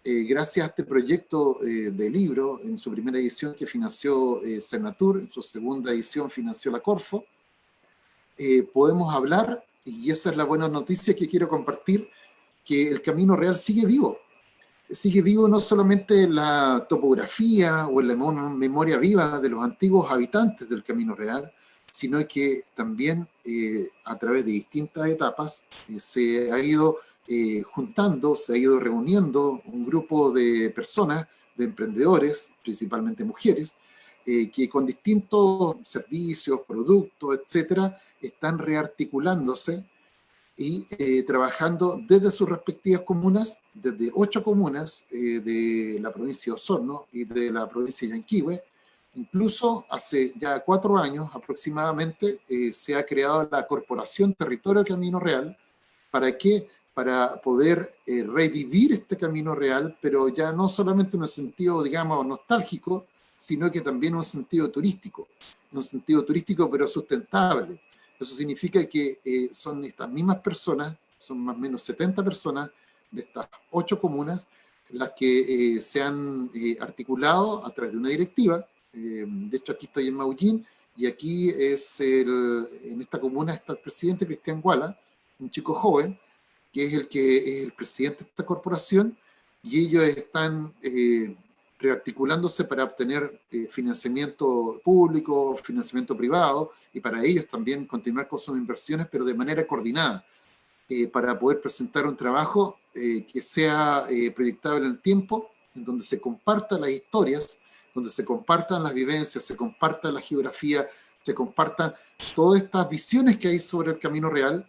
gracias a este proyecto de libro, en su primera edición que financió Senatur, en su segunda edición financió la Corfo, podemos hablar, y esa es la buena noticia que quiero compartir, que el Camino Real sigue vivo. Sigue vivo no solamente en la topografía o en la memoria viva de los antiguos habitantes del Camino Real, sino que también a través de distintas etapas se ha ido juntando, se ha ido reuniendo un grupo de personas, de emprendedores, principalmente mujeres, que con distintos servicios, productos, etcétera, están rearticulándose y trabajando desde sus respectivas comunas, desde 8 comunas de la provincia de Osorno y de la provincia de Yanquihue. Incluso hace ya 4 años aproximadamente se ha creado la Corporación Territorio Camino Real. ¿Para qué? Para poder revivir este Camino Real, pero ya no solamente en un sentido, digamos, nostálgico, sino que también en un sentido turístico pero sustentable. Eso significa que son estas mismas personas, son más o menos 70 personas de estas 8 comunas, las que se han articulado a través de una directiva. De hecho, aquí estoy en Maullín, y aquí en esta comuna está el presidente Cristian Guala, un chico joven, que es el presidente de esta corporación, y ellos están rearticulándose para obtener financiamiento público, financiamiento privado, y para ellos también continuar con sus inversiones, pero de manera coordinada, para poder presentar un trabajo que sea proyectable en el tiempo, en donde se compartan las historias, donde se compartan las vivencias, se comparta la geografía, se compartan todas estas visiones que hay sobre el Camino Real,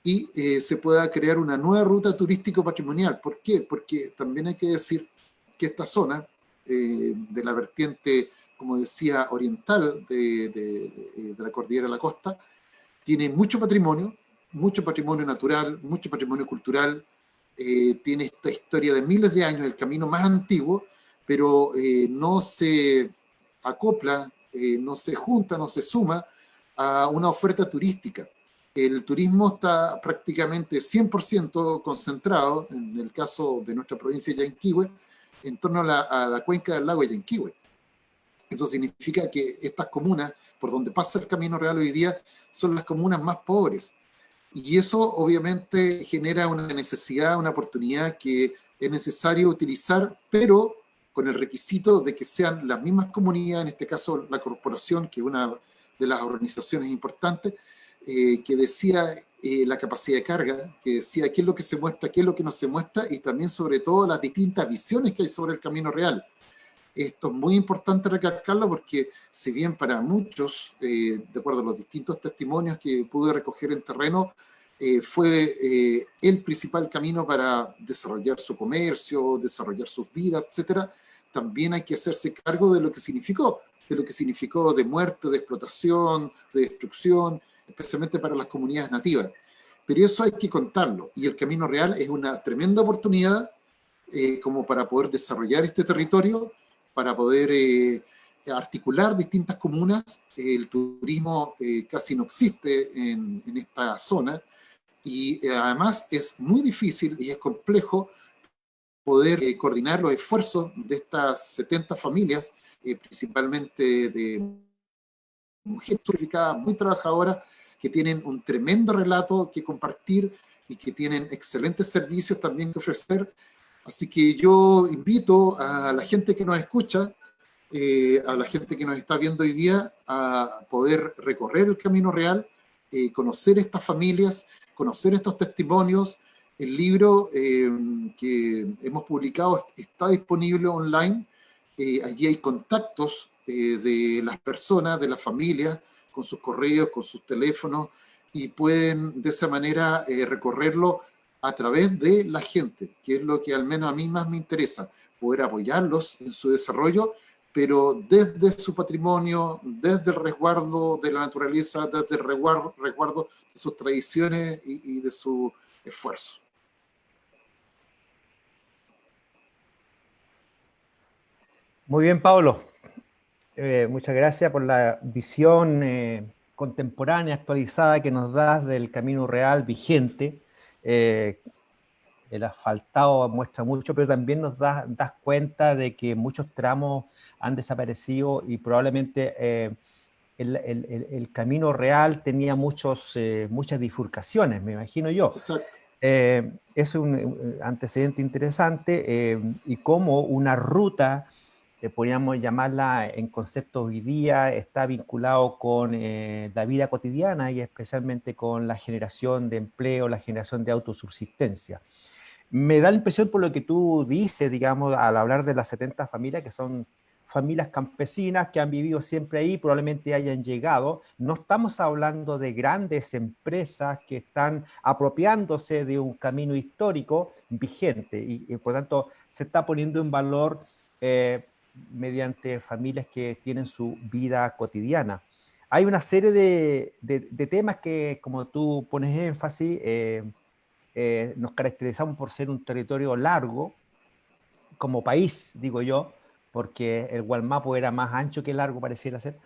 y se pueda crear una nueva ruta turístico-patrimonial. ¿Por qué? Porque también hay que decir que esta zona, de la vertiente, como decía, oriental de la cordillera de la costa, tiene mucho patrimonio natural, mucho patrimonio cultural, tiene esta historia de miles de años, el camino más antiguo, pero no se acopla, no se junta, no se suma a una oferta turística. el turismo está prácticamente 100% concentrado, en el caso de nuestra provincia de Yanquihue, en torno a la cuenca del lago de Yanquihue. Eso significa que estas comunas, por donde pasa el Camino Real hoy día, son las comunas más pobres. Y eso obviamente genera una necesidad, una oportunidad que es necesario utilizar, pero con el requisito de que sean las mismas comunidades, en este caso la corporación, que es una de las organizaciones importantes, que decía la capacidad de carga, que decía qué es lo que se muestra, qué es lo que no se muestra, y también sobre todo las distintas visiones que hay sobre el Camino Real. Esto es muy importante recalcarlo porque si bien para muchos, de acuerdo a los distintos testimonios que pude recoger en terreno, fue el principal camino para desarrollar su comercio, desarrollar sus vidas, etcétera, también hay que hacerse cargo de lo que significó de muerte, de explotación, de destrucción, especialmente para las comunidades nativas. Pero eso hay que contarlo, y el Camino Real es una tremenda oportunidad como para poder desarrollar este territorio, para poder articular distintas comunas. El turismo casi no existe en esta zona, y además es muy difícil y es complejo poder coordinar los esfuerzos de estas 70 familias, principalmente de mujeres certificadas, muy trabajadoras, que tienen un tremendo relato que compartir y que tienen excelentes servicios también que ofrecer. Así que yo invito a la gente que nos escucha, a la gente que nos está viendo hoy día, a poder recorrer el Camino Real, conocer estas familias, conocer estos testimonios. El libro que hemos publicado está disponible online. Allí hay contactos de las personas, de las familias, con sus correos, con sus teléfonos, y pueden de esa manera recorrerlo a través de la gente, que es lo que al menos a mí más me interesa, poder apoyarlos en su desarrollo, pero desde su patrimonio, desde el resguardo de la naturaleza, desde el resguardo de sus tradiciones y de su esfuerzo. Muy bien, Pablo. Muchas gracias por la visión contemporánea, actualizada que nos das del Camino Real vigente. El asfaltado muestra mucho, pero también nos das cuenta de que muchos tramos han desaparecido y probablemente el Camino Real tenía muchas bifurcaciones, me imagino yo. Exacto. Es un antecedente interesante y como una ruta, podríamos llamarla en conceptos hoy día, está vinculado con la vida cotidiana y especialmente con la generación de empleo, la generación de autosubsistencia. Me da la impresión por lo que tú dices, digamos, al hablar de las 70 familias, que son familias campesinas que han vivido siempre ahí, probablemente hayan llegado. No estamos hablando de grandes empresas que están apropiándose de un camino histórico vigente y por tanto se está poniendo en valor mediante familias que tienen su vida cotidiana. Hay una serie de temas que, como tú pones énfasis, nos caracterizamos por ser un territorio largo, como país, digo yo, porque el Gualmapu era más ancho que largo, pareciera ser,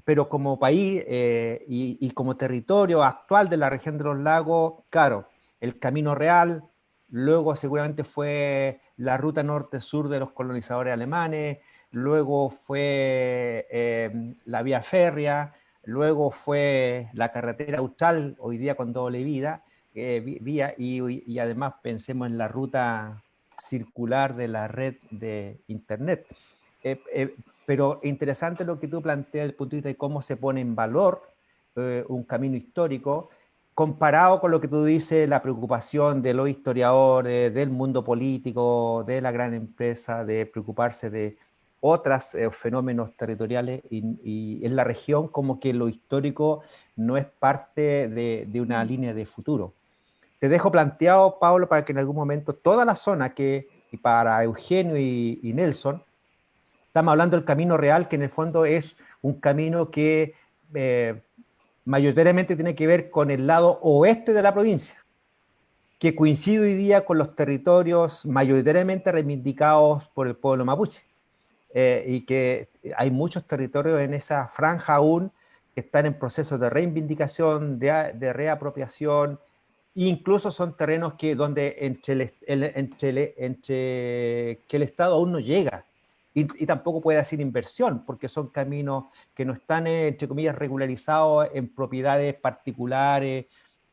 pero como país y como territorio actual de la región de los lagos, claro, el Camino Real, luego seguramente fue la ruta norte-sur de los colonizadores alemanes, luego fue la vía férrea, luego fue la carretera austral, hoy día con doble vía, y además pensemos en la ruta circular de la red de internet. Pero interesante lo que tú planteas desde el punto de vista de cómo se pone en valor un camino histórico, comparado con lo que tú dices, la preocupación de los historiadores, del mundo político, de la gran empresa, de preocuparse de otros fenómenos territoriales y en la región, como que lo histórico no es parte de una línea de futuro. Te dejo planteado, Pablo, para que en algún momento toda la zona y para Eugenio y Nelson, estamos hablando del Camino Real, que en el fondo es un camino que mayoritariamente tiene que ver con el lado oeste de la provincia, que coincide hoy día con los territorios mayoritariamente reivindicados por el pueblo mapuche, y que hay muchos territorios en esa franja aún que están en procesos de reivindicación, de reapropiación, e incluso son terrenos donde que el Estado aún no llega y tampoco puede hacer inversión, porque son caminos que no están, entre comillas, regularizados en propiedades particulares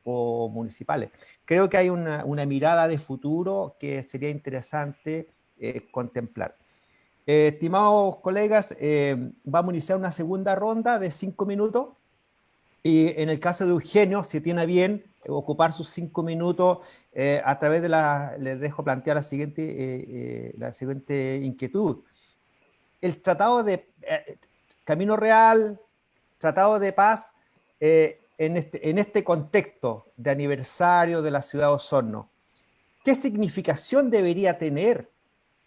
o municipales. Creo que hay una mirada de futuro que sería interesante contemplar. Estimados colegas, vamos a iniciar una segunda ronda de 5 minutos. Y en el caso de Eugenio, si tiene bien ocupar sus 5 minutos a través de les dejo plantear la siguiente inquietud. El Tratado de Camino Real, Tratado de Paz, en este contexto de aniversario de la ciudad de Osorno, ¿qué significación debería tener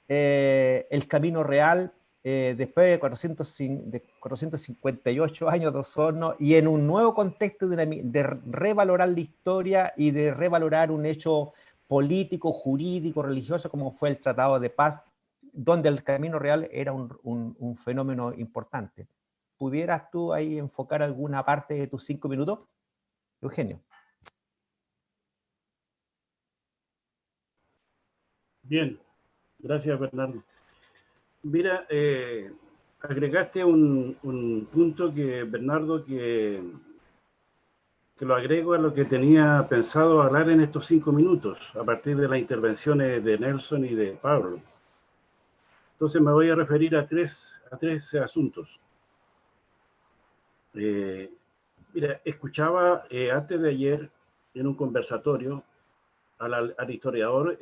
el Camino Real después de 458 años de Osorno y en un nuevo contexto de revalorar la historia y de revalorar un hecho político, jurídico, religioso como fue el Tratado de Paz, donde el Camino Real era un fenómeno importante? ¿Pudieras tú ahí enfocar alguna parte de tus 5 minutos? Eugenio. Bien, gracias Bernardo. Mira, agregaste un punto que, Bernardo, que lo agrego a lo que tenía pensado hablar en estos 5 minutos, a partir de las intervenciones de Nelson y de Pablo. Entonces me voy a referir a tres asuntos. Mira, escuchaba antes de ayer en un conversatorio al historiador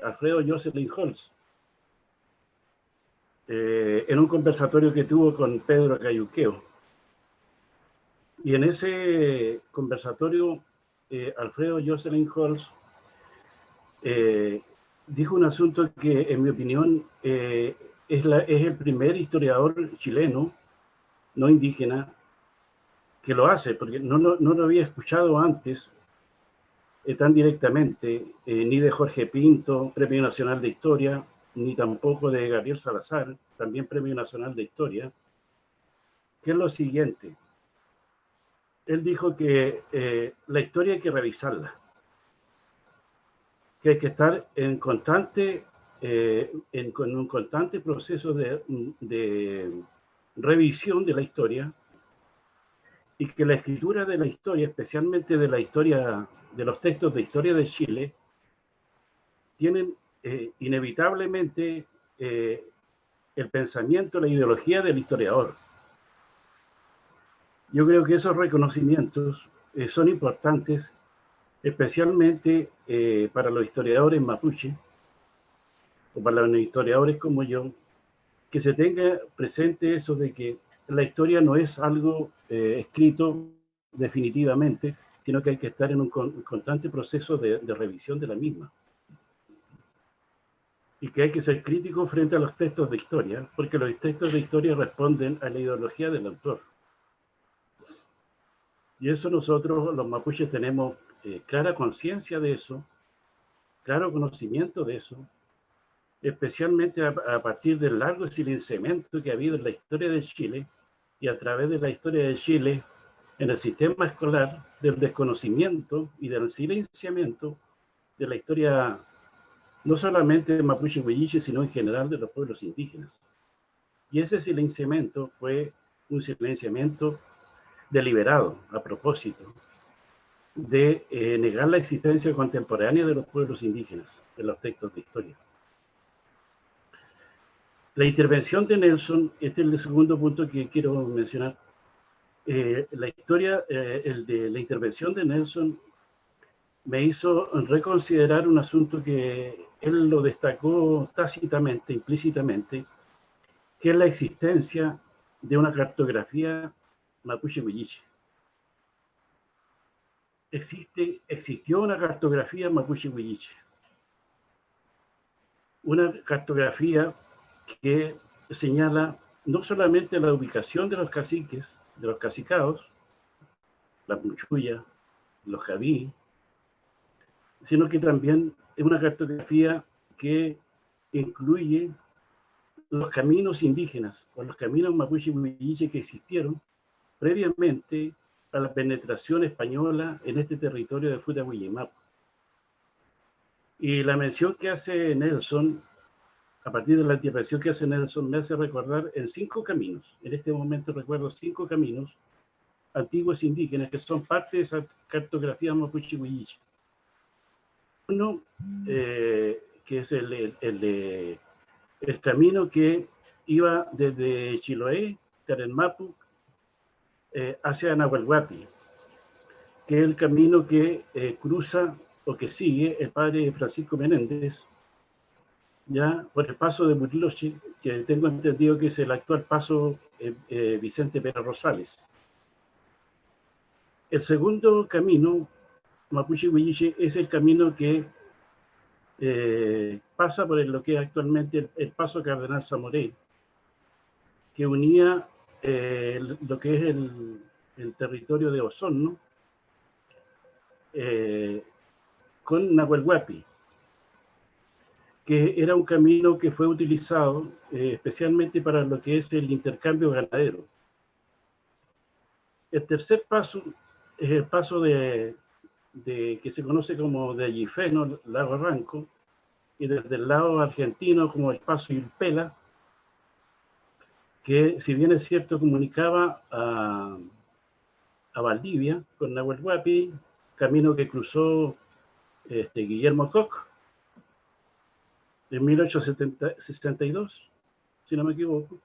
Alfredo Jocelyn Holz, en un conversatorio que tuvo con Pedro Cayuqueo. Y en ese conversatorio, Alfredo Jocelyn Holz dijo un asunto que, en mi opinión, es el primer historiador chileno, no indígena, que lo hace, porque no lo había escuchado antes tan directamente, ni de Jorge Pinto, Premio Nacional de Historia, ni tampoco de Gabriel Salazar, también Premio Nacional de Historia, que es lo siguiente. Él dijo que la historia hay que revisarla, que hay que estar en un constante proceso de revisión de la historia, y que la escritura de la historia, especialmente de la historia, de los textos de historia de Chile, tienen inevitablemente el pensamiento, la ideología del historiador. Yo creo que esos reconocimientos son importantes, especialmente para los historiadores mapuche, o para los historiadores como yo, que se tenga presente eso de que la historia no es algo escrito definitivamente, sino que hay que estar en un constante proceso de revisión de la misma. Y que hay que ser crítico frente a los textos de historia, porque los textos de historia responden a la ideología del autor. Y eso nosotros, los mapuches, tenemos clara conciencia de eso, claro conocimiento de eso, especialmente a partir del largo silenciamiento que ha habido en la historia de Chile y a través de la historia de Chile en el sistema escolar, del desconocimiento y del silenciamiento de la historia no solamente de mapuche y huilliche, sino en general de los pueblos indígenas. Y ese silenciamiento fue un silenciamiento deliberado, a propósito, de negar la existencia contemporánea de los pueblos indígenas en los textos de historia. La intervención de Nelson, este es el segundo punto que quiero mencionar. La historia, de la intervención de Nelson me hizo reconsiderar un asunto que él lo destacó tácitamente, implícitamente, que es la existencia de una cartografía mapuche-huilliche. Existió una cartografía mapuche-huilliche. Una cartografía que señala no solamente la ubicación de los caciques, de los cacicados, la Muchuya, los Javí, sino que también es una cartografía que incluye los caminos indígenas o los caminos mapuche y huilliche que existieron previamente a la penetración española en este territorio de Futahuillimapu. Y la mención que hace Nelson, a partir de la intervención que hace Nelson, me hace recordar en 5 caminos. En este momento recuerdo 5 caminos antiguos indígenas que son parte de esa cartografía mapuche-huilliche. Uno, que es el camino que iba desde Chiloé, Tarenmapu, hacia Nahuelhuapi, que es el camino que cruza o que sigue el padre Francisco Menéndez, ya por el paso de Bariloche, que tengo entendido que es el actual paso Vicente Pérez Rosales. El segundo camino, mapuche-huilliche, es el camino que pasa por lo que es actualmente el paso Cardenal Zamoré, que unía lo que es el territorio de Osorno con Nahuelhuapi, que era un camino que fue utilizado especialmente para lo que es el intercambio ganadero. El tercer paso es el paso que se conoce como de Yifeno, Lago Ranco, y desde el lado argentino como el paso Ilpela, que si bien es cierto comunicaba a Valdivia con Nahuelhuapi, camino que cruzó Guillermo Koch en 1862, si no me equivoco,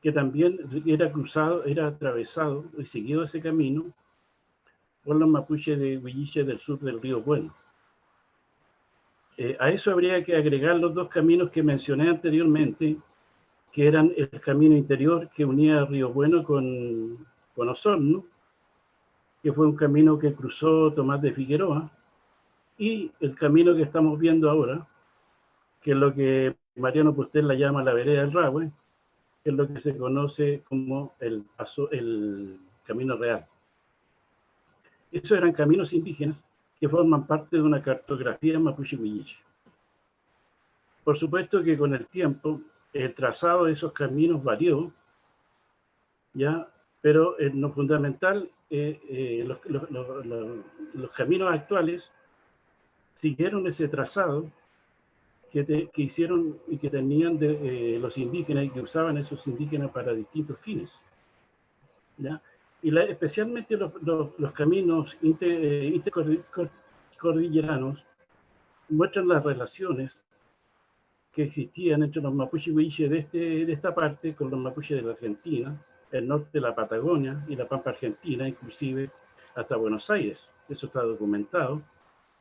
que también era cruzado, era atravesado y seguido ese camino por los mapuches de Huilliche del sur del río Bueno. A eso habría que agregar los 2 caminos que mencioné anteriormente, que eran el camino interior que unía Río Bueno con Osorno, que fue un camino que cruzó Tomás de Figueroa, y el camino que estamos viendo ahora, que es lo que Mariano Pustel la llama la vereda del Rahue, que es lo que se conoce como el Camino Real. Esos eran caminos indígenas que forman parte de una cartografía mapuche-huilliche. Por supuesto que con el tiempo el trazado de esos caminos varió, ¿ya? Pero en lo fundamental, los caminos actuales siguieron ese trazado que hicieron y que tenían los indígenas y que usaban esos indígenas para distintos fines, ¿ya? Y especialmente los caminos intercordilleranos muestran las relaciones que existían entre los mapuche-huilliche de esta parte con los mapuches de la Argentina, el norte de la Patagonia y la Pampa Argentina, inclusive hasta Buenos Aires. Eso está documentado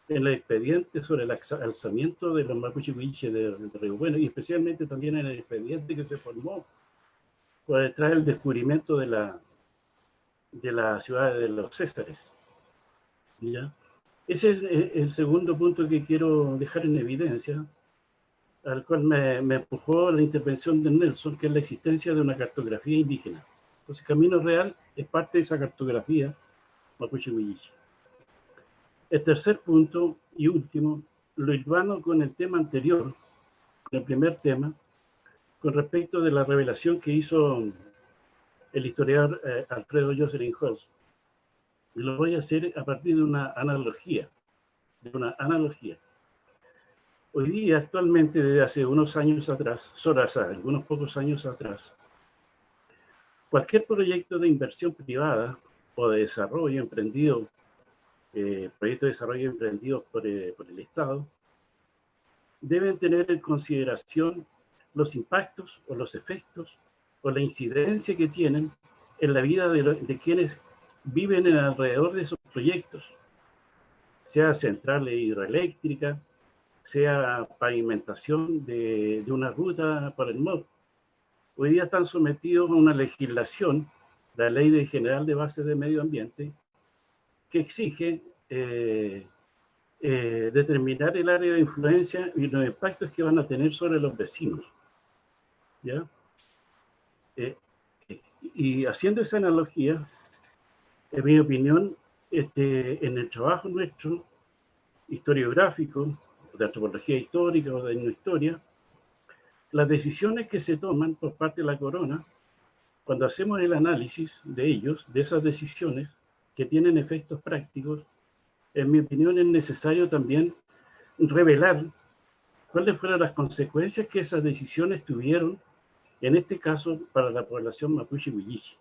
en el expediente sobre el alzamiento de los mapuche-huilliche de Río Bueno, y especialmente también en el expediente que se formó por detrás del descubrimiento de la ciudad de los Césares, ¿ya? Ese es el segundo punto que quiero dejar en evidencia, al cual me empujó la intervención de Nelson, que es la existencia de una cartografía indígena. Entonces, Camino Real es parte de esa cartografía mapuche-huilliche. El tercer punto y último, lo hilvano con el tema anterior, con el primer tema, con respecto de la revelación que hizo el historiador Alfredo Jocelyn Holst. Y lo voy a hacer a partir de una analogía. Hoy día, actualmente, desde hace unos años atrás, algunos pocos años atrás, cualquier proyecto de inversión privada o de desarrollo emprendido, proyectos de desarrollo emprendidos por el Estado, deben tener en consideración los impactos o los efectos o la incidencia que tienen en la vida de quienes viven alrededor de esos proyectos, sea centrales hidroeléctricas, sea pavimentación de una ruta por el MOP. Hoy día están sometidos a una legislación, la Ley General de Bases de Medio Ambiente, que exige determinar el área de influencia y los impactos que van a tener sobre los vecinos, ¿ya? Y haciendo esa analogía, en mi opinión, en el trabajo nuestro historiográfico, de antropología histórica o de etnohistoria, las decisiones que se toman por parte de la corona cuando hacemos el análisis de ellos, de esas decisiones que tienen efectos prácticos, en mi opinión es necesario también revelar cuáles fueron las consecuencias que esas decisiones tuvieron, en este caso, para la población mapuche huilliche.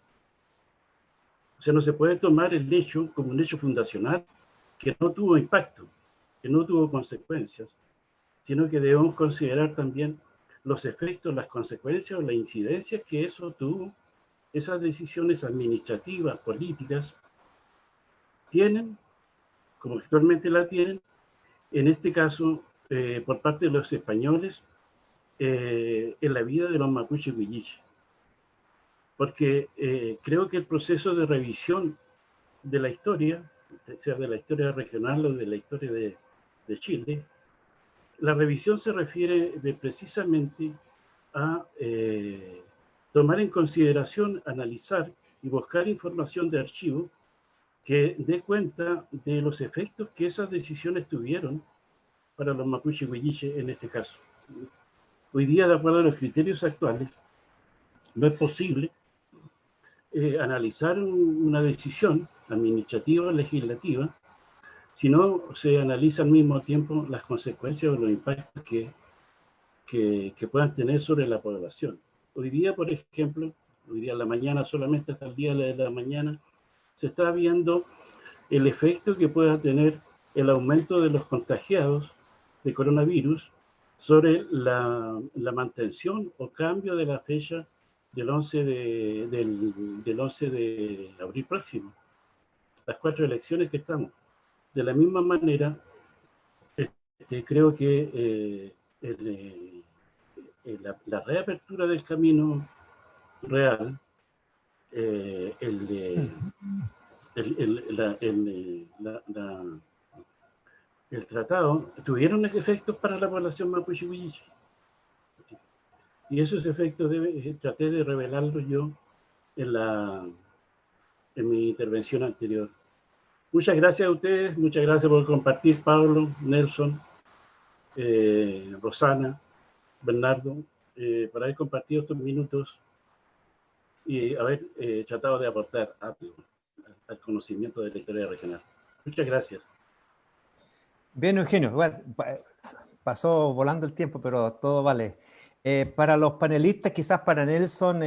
O sea, no se puede tomar el hecho como un hecho fundacional que no tuvo impacto, que no tuvo consecuencias, sino que debemos considerar también los efectos, las consecuencias o las incidencias que eso tuvo, esas decisiones administrativas, políticas, tienen, como actualmente la tienen, en este caso, por parte de los españoles, en la vida de los mapuches huilliche. Porque creo que el proceso de revisión de la historia, sea de la historia regional o de la historia de Chile, la revisión se refiere precisamente a tomar en consideración, analizar y buscar información de archivo que dé cuenta de los efectos que esas decisiones tuvieron para los mapuche huilliche en este caso. Hoy día, de acuerdo a los criterios actuales, no es posible analizar una decisión administrativa o legislativa si no se analiza al mismo tiempo las consecuencias o los impactos que puedan tener sobre la población. Hoy día, por ejemplo, hoy día en la mañana, solamente hasta el día de la mañana, se está viendo el efecto que pueda tener el aumento de los contagiados de coronavirus sobre la mantención o cambio de la fecha del 11 de abril próximo, las 4 elecciones que estamos. De la misma manera, creo que la reapertura del camino real, el tratado, tuvieron efectos para la población mapuche huilliche. Y esos efectos traté de revelarlos yo en mi intervención anterior. Muchas gracias a ustedes, muchas gracias por compartir, Pablo, Nelson, Rosana, Bernardo, por haber compartido estos minutos y haber tratado de aportar al conocimiento de la historia regional. Muchas gracias. Bien, Eugenio, bueno, pasó volando el tiempo, pero todo vale. Para los panelistas, quizás para Nelson,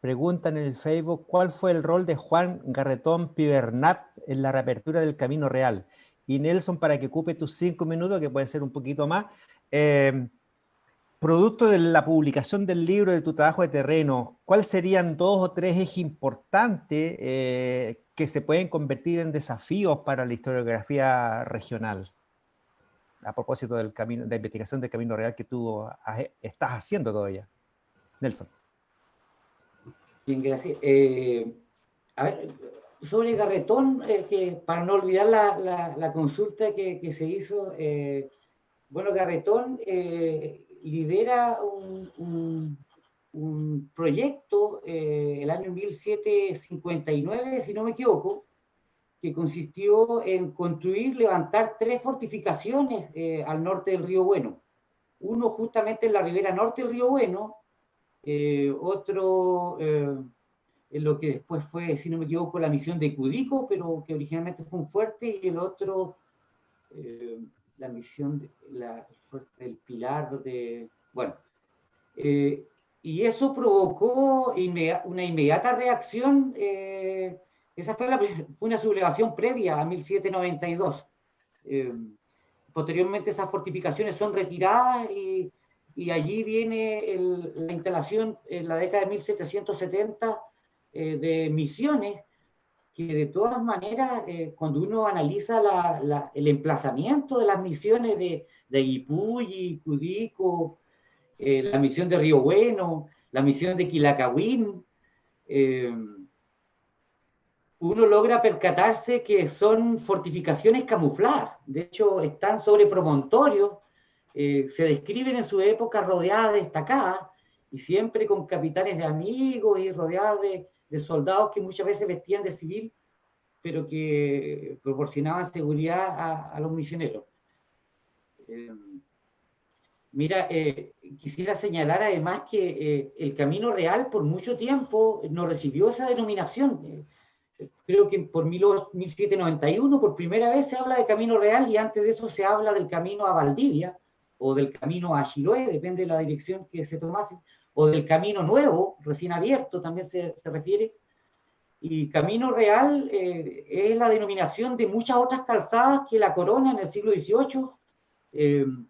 preguntan en el Facebook, ¿cuál fue el rol de Juan Garretón Pibernat en la reapertura del Camino Real? Y Nelson, para que ocupe tus 5 minutos, que pueden ser un poquito más, producto de la publicación del libro, de tu trabajo de terreno, ¿cuáles serían 2 o 3 ejes importantes que se pueden convertir en desafíos para la historiografía regional? A propósito del camino, de la investigación del Camino Real que tú estás haciendo todavía. Nelson. Bien, gracias. A ver, sobre Garretón, que para no olvidar la consulta que se hizo, bueno, Garretón lidera un proyecto el año 1759, si no me equivoco, que consistió en construir, levantar 3 fortificaciones al norte del Río Bueno. Uno justamente en la ribera norte del Río Bueno, otro en lo que después fue, si no me equivoco, la misión de Cudico, pero que originalmente fue un fuerte, y el otro, la misión del Pilar, bueno. Y eso provocó una inmediata reacción. Esa fue una sublevación previa a 1792. Posteriormente esas fortificaciones son retiradas y allí viene la instalación en la década de 1770 de misiones, que de todas maneras, cuando uno analiza el emplazamiento de las misiones de Guipulli, Cudico, la misión de Río Bueno, la misión de Quilacahuín, uno logra percatarse que son fortificaciones camufladas. De hecho, están sobre promontorios, se describen en su época rodeadas de estacadas, y siempre con capitanes de amigos y rodeadas de soldados que muchas veces vestían de civil, pero que proporcionaban seguridad a los misioneros. Mira, quisiera señalar además que el Camino Real por mucho tiempo no recibió esa denominación. Creo que por 1791 por primera vez se habla de Camino Real y antes de eso se habla del camino a Valdivia o del camino a Chiloé, depende de la dirección que se tomase, o del Camino Nuevo, recién abierto, también se refiere. Y Camino Real es la denominación de muchas otras calzadas que la corona en el siglo XVIII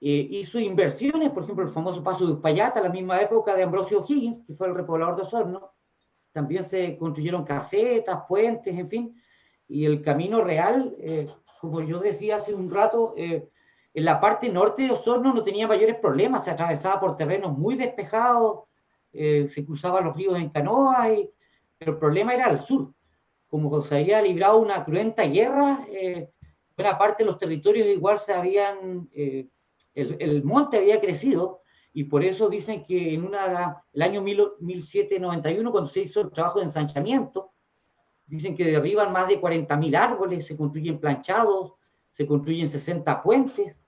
hizo inversiones, por ejemplo, el famoso paso de Uspallata, a la misma época de Ambrosio O'Higgins, que fue el repoblador de Osorno. También se construyeron casetas, puentes, en fin. Y el Camino Real, como yo decía hace un rato, en la parte norte de Osorno no tenía mayores problemas, se atravesaba por terrenos muy despejados, se cruzaban los ríos en canoas, pero el problema era al sur. Como se había librado una cruenta guerra, buena parte de los territorios igual se habían... el monte había crecido, y por eso dicen que en el año 1791, cuando se hizo el trabajo de ensanchamiento, dicen que derriban más de 40.000 árboles, se construyen planchados, se construyen 60 puentes.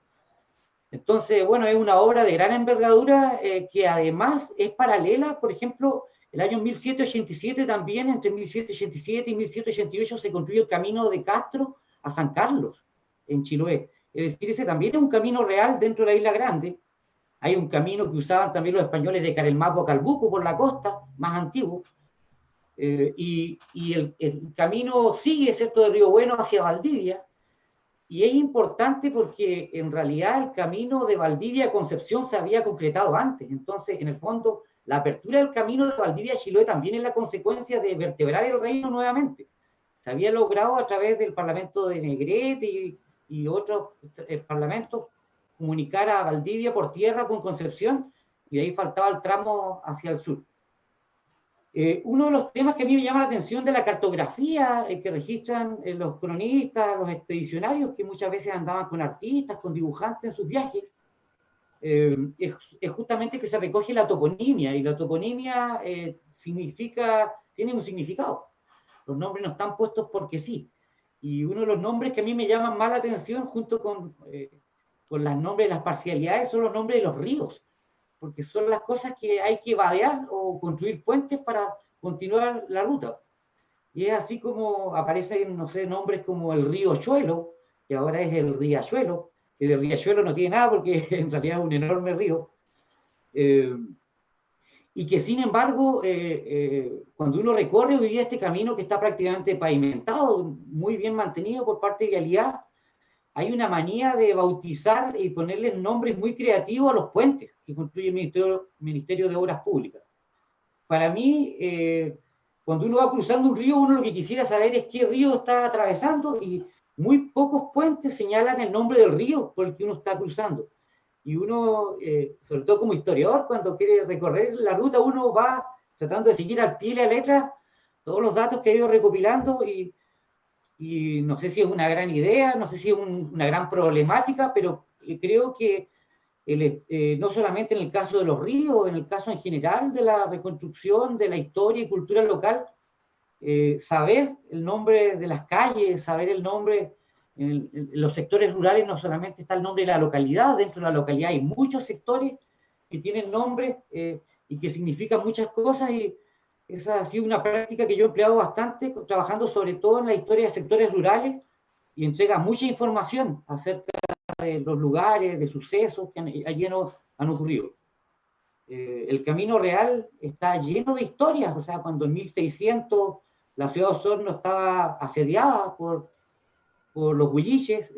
Entonces, bueno, es una obra de gran envergadura que además es paralela. Por ejemplo, el año 1787 también, entre 1787 y 1788, se construyó el camino de Castro a San Carlos, en Chiloé. Es decir, ese también es un camino real dentro de la Isla Grande. Hay un camino que usaban también los españoles de Carelmapo a Calbuco por la costa, más antiguo. Y el camino sigue, ¿cierto?, de Río Bueno hacia Valdivia. Y es importante porque en realidad el camino de Valdivia a Concepción se había concretado antes. Entonces, en el fondo, la apertura del camino de Valdivia a Chiloé también es la consecuencia de vertebrar el reino nuevamente. Se había logrado a través del Parlamento de Negrete y otros parlamentos comunicar a Valdivia por tierra con Concepción, y de ahí faltaba el tramo hacia el sur. Uno de los temas que a mí me llama la atención de la cartografía que registran los cronistas, los expedicionarios, que muchas veces andaban con artistas, con dibujantes en sus viajes, es justamente que se recoge la toponimia, y la toponimia tiene un significado. Los nombres no están puestos porque sí. Y uno de los nombres que a mí me llaman más la atención, junto con los nombres de las parcialidades, son los nombres de los ríos, porque son las cosas que hay que vadear o construir puentes para continuar la ruta. Y es así como aparecen, no sé, nombres como el río Chuelo, que ahora es el Riachuelo, que de Riachuelo no tiene nada porque en realidad es un enorme río, y que sin embargo, cuando uno recorre hoy día este camino que está prácticamente pavimentado, muy bien mantenido por parte de Vialidad, hay una manía de bautizar y ponerles nombres muy creativos a los puentes que construye el Ministerio de Obras Públicas. Para mí, cuando uno va cruzando un río, uno lo que quisiera saber es qué río está atravesando, y muy pocos puentes señalan el nombre del río por el que uno está cruzando. Y uno, sobre todo como historiador, cuando quiere recorrer la ruta, uno va tratando de seguir al pie de la letra todos los datos que ha ido recopilando, y no sé si es una gran idea, no sé si es una gran problemática, pero creo que no solamente en el caso de los ríos, en el caso en general de la reconstrucción de la historia y cultura local, saber el nombre de las calles, saber el nombre, en los sectores rurales no solamente está el nombre de la localidad, dentro de la localidad hay muchos sectores que tienen nombres y que significan muchas cosas, y esa ha sido una práctica que yo he empleado bastante, trabajando sobre todo en la historia de sectores rurales, y entrega mucha información acerca de los lugares, de sucesos que allí han ocurrido. El Camino Real está lleno de historias. O sea, cuando en 1600 la ciudad de Osorno estaba asediada por los huilliches,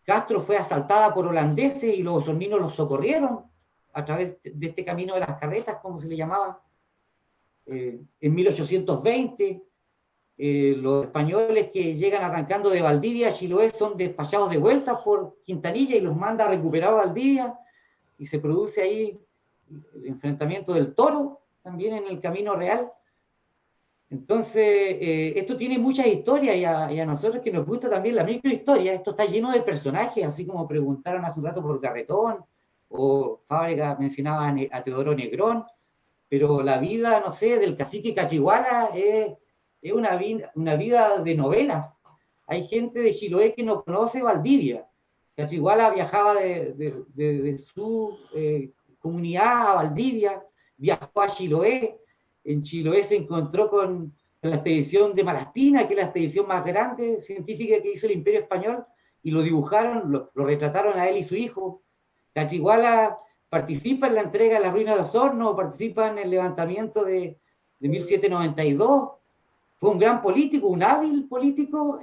Castro fue asaltada por holandeses y los osorninos los socorrieron a través de este camino de las carretas, como se le llamaba. En 1820, los españoles que llegan arrancando de Valdivia a Chiloé son despachados de vuelta por Quintanilla y los manda a recuperar Valdivia, y se produce ahí el enfrentamiento del Toro, también en el Camino Real. Entonces, esto tiene muchas historias, y a nosotros que nos gusta también la microhistoria, esto está lleno de personajes, así como preguntaron hace un rato por Garretón, o Fábrega mencionaba a Teodoro Negrón, pero la vida, no sé, del cacique Cachiguala es una vida de novelas. Hay gente de Chiloé que no conoce Valdivia, Cachiguala viajaba de su comunidad a Valdivia, viajó a Chiloé, en Chiloé se encontró con la expedición de Malaspina, que es la expedición más grande científica que hizo el Imperio Español, y lo dibujaron, lo retrataron a él y su hijo. Cachiguala participa en la entrega de las ruinas de Osorno, participa en el levantamiento de 1792, fue un gran político, un hábil político,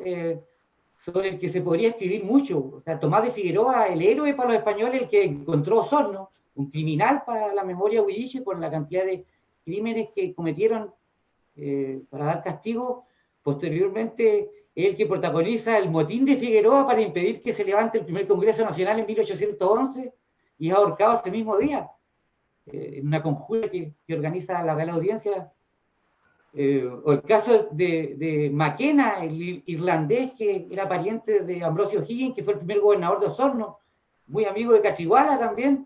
sobre el que se podría escribir mucho. O sea, Tomás de Figueroa, el héroe para los españoles, el que encontró Osorno, un criminal para la memoria huilliche por la cantidad de crímenes que cometieron para dar castigo. Posteriormente, el que protagoniza el motín de Figueroa para impedir que se levante el primer Congreso Nacional en 1811 y es ahorcado ese mismo día, en una conjura que organiza la Real Audiencia. O el caso de Maquena, el irlandés que era pariente de Ambrosio O'Higgins, que fue el primer gobernador de Osorno, muy amigo de Cachiguala también.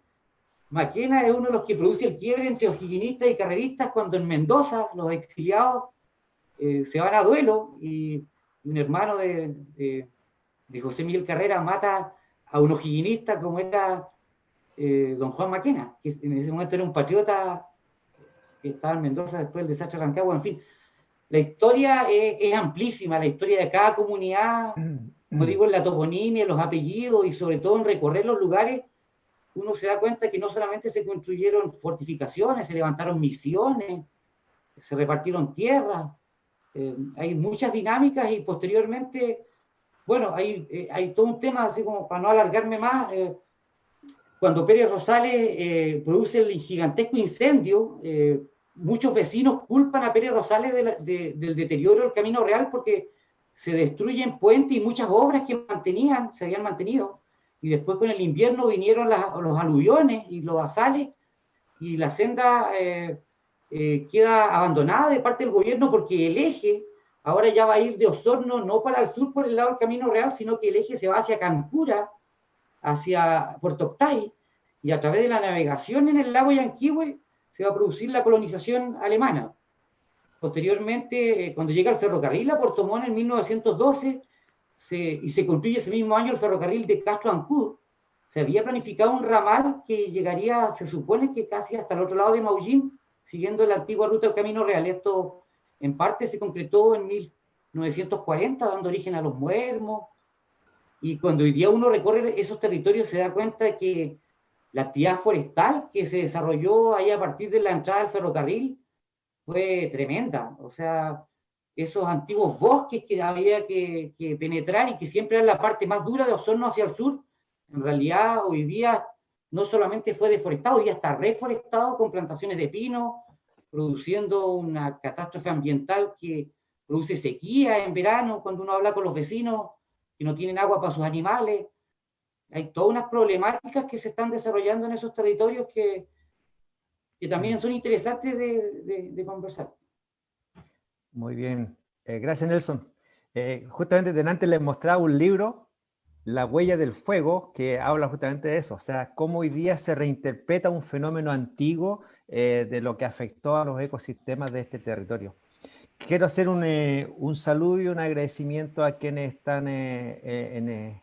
Maquena es uno de los que produce el quiebre entre o'higginistas y carreristas cuando en Mendoza los exiliados se van a duelo y un hermano de José Miguel Carrera mata a un o'higginista como era don Juan Maquena, que en ese momento era un patriota que estaba en Mendoza después del desastre de Rancagua. En fin, la historia es amplísima, la historia de cada comunidad, como digo, en la toponimia, en los apellidos y sobre todo en recorrer los lugares, uno se da cuenta que no solamente se construyeron fortificaciones, se levantaron misiones, se repartieron tierras, hay muchas dinámicas y posteriormente, bueno, hay todo un tema, así como para no alargarme más, cuando Pérez Rosales produce el gigantesco incendio, muchos vecinos culpan a Pérez Rosales del deterioro del Camino Real porque se destruyen puentes y muchas obras que se habían mantenido. Y después con el invierno vinieron los aluviones y los asales y la senda queda abandonada de parte del gobierno porque el eje ahora ya va a ir de Osorno no para el sur por el lado del Camino Real, sino que el eje se va hacia Cancura, hacia Puerto Octay, y a través de la navegación en el lago Yanquihue se va a producir la colonización alemana. Posteriormente, cuando llega el ferrocarril a Puerto Montt en 1912, y se construye ese mismo año el ferrocarril de Castro a Ancud, se había planificado un ramal que llegaría, se supone que casi hasta el otro lado de Maullín, siguiendo la antigua ruta del Camino Real. Esto en parte se concretó en 1940, dando origen a los muermos, y cuando hoy día uno recorre esos territorios se da cuenta de que la actividad forestal que se desarrolló ahí a partir de la entrada del ferrocarril fue tremenda. O sea, esos antiguos bosques que había que penetrar y que siempre eran la parte más dura de Osorno hacia el sur, en realidad hoy día no solamente fue deforestado, hoy día está reforestado con plantaciones de pino, produciendo una catástrofe ambiental que produce sequía en verano, cuando uno habla con los vecinos que no tienen agua para sus animales. Hay todas unas problemáticas que se están desarrollando en esos territorios que también son interesantes de conversar. Muy bien. Gracias, Nelson. Justamente delante les mostraba un libro, La huella del fuego, que habla justamente de eso, o sea, cómo hoy día se reinterpreta un fenómeno antiguo de lo que afectó a los ecosistemas de este territorio. Quiero hacer un saludo y un agradecimiento a quienes están en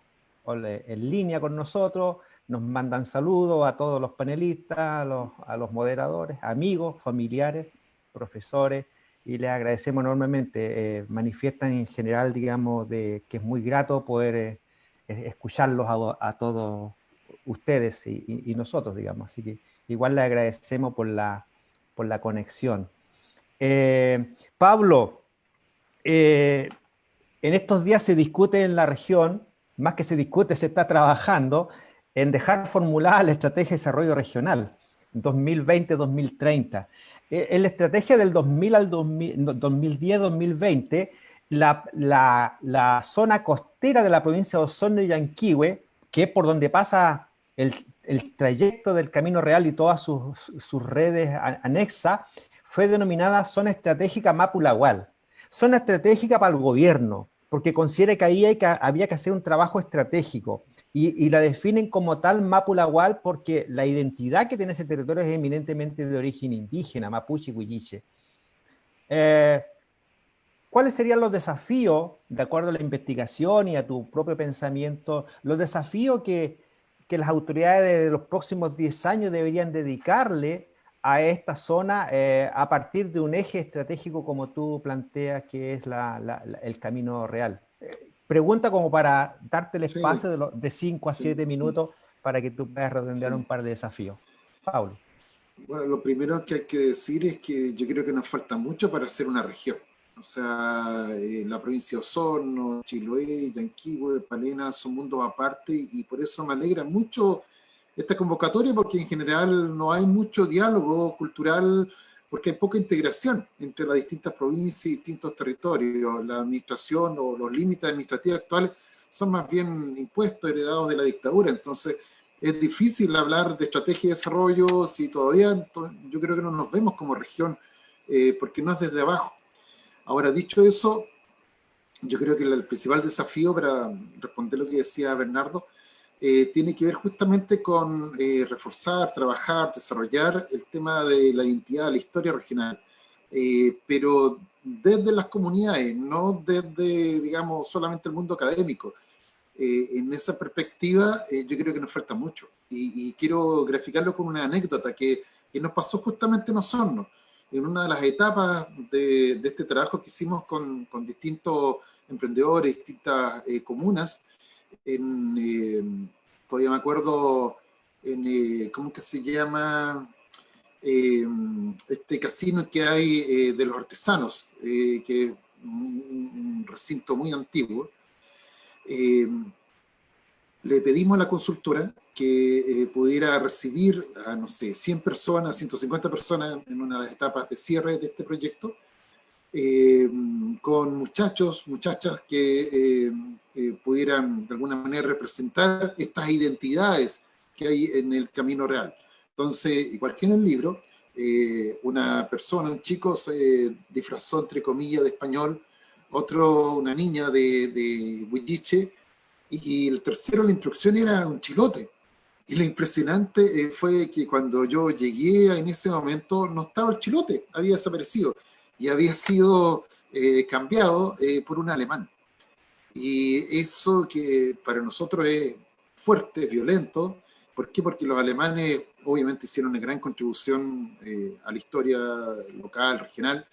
línea con nosotros, nos mandan saludos a todos los panelistas, a los moderadores, amigos, familiares, profesores, y les agradecemos enormemente. Manifiestan en general, digamos, que es muy grato poder escucharlos a todos ustedes y nosotros, digamos. Así que igual les agradecemos por la conexión. Pablo, en estos días se discute en la región, más que se discute, se está trabajando en dejar formulada la estrategia de desarrollo regional 2020-2030. En la estrategia del 2000 al 2010-2020, la zona costera de la provincia de Osorno y Yanquihue, que es por donde pasa el trayecto del Camino Real y todas sus redes anexas, fue denominada zona estratégica Mapu-Lagual. Zona estratégica para el gobierno, porque considera que ahí había que hacer un trabajo estratégico, y la definen como tal Mapu-Lagual porque la identidad que tiene ese territorio es eminentemente de origen indígena, mapuche y huilliche. ¿cuáles serían los desafíos, de acuerdo a la investigación y a tu propio pensamiento, los desafíos que las autoridades de los próximos 10 años deberían dedicarle a esta zona a partir de un eje estratégico como tú planteas, que es el camino real? Pregunta como para darte el espacio de 5 a 7 minutos para que tú puedas redondear un par de desafíos. Pablo. Bueno, lo primero que hay que decir es que yo creo que nos falta mucho para ser una región. O sea, la provincia de Osorno, Chiloé, Yanquihue, Palena son mundos aparte, y por eso me alegra mucho esta convocatoria, porque en general no hay mucho diálogo cultural, porque hay poca integración entre las distintas provincias y distintos territorios. La administración o los límites administrativos actuales son más bien impuestos, heredados de la dictadura. Entonces es difícil hablar de estrategia de desarrollo si todavía yo creo que no nos vemos como región, porque no es desde abajo. Ahora, dicho eso, yo creo que el principal desafío, para responder lo que decía Bernardo, tiene que ver justamente con reforzar, trabajar, desarrollar el tema de la identidad, la historia regional, pero desde las comunidades, no desde, digamos, solamente el mundo académico. En esa perspectiva, yo creo que nos falta mucho. Y quiero graficarlo con una anécdota que nos pasó justamente en Osorno. En una de las etapas de este trabajo que hicimos con distintos emprendedores, distintas comunas, todavía me acuerdo, ¿cómo que se llama? Este casino que hay de los artesanos, que es un recinto muy antiguo. Le pedimos a la consultora que pudiera recibir a, no sé, 100 personas, 150 personas en una de las etapas de cierre de este proyecto, con muchachos, muchachas que pudieran de alguna manera representar estas identidades que hay en el camino real. Entonces, igual que en el libro, una persona, un chico se disfrazó, entre comillas, de español, otro, una niña de huilliche, y el tercero, la instrucción era un chilote. Y lo impresionante fue que cuando yo llegué en ese momento no estaba el chilote, había desaparecido y había sido cambiado por un alemán. Y eso que para nosotros es fuerte, violento. ¿Por qué? Porque los alemanes obviamente hicieron una gran contribución a la historia local, regional.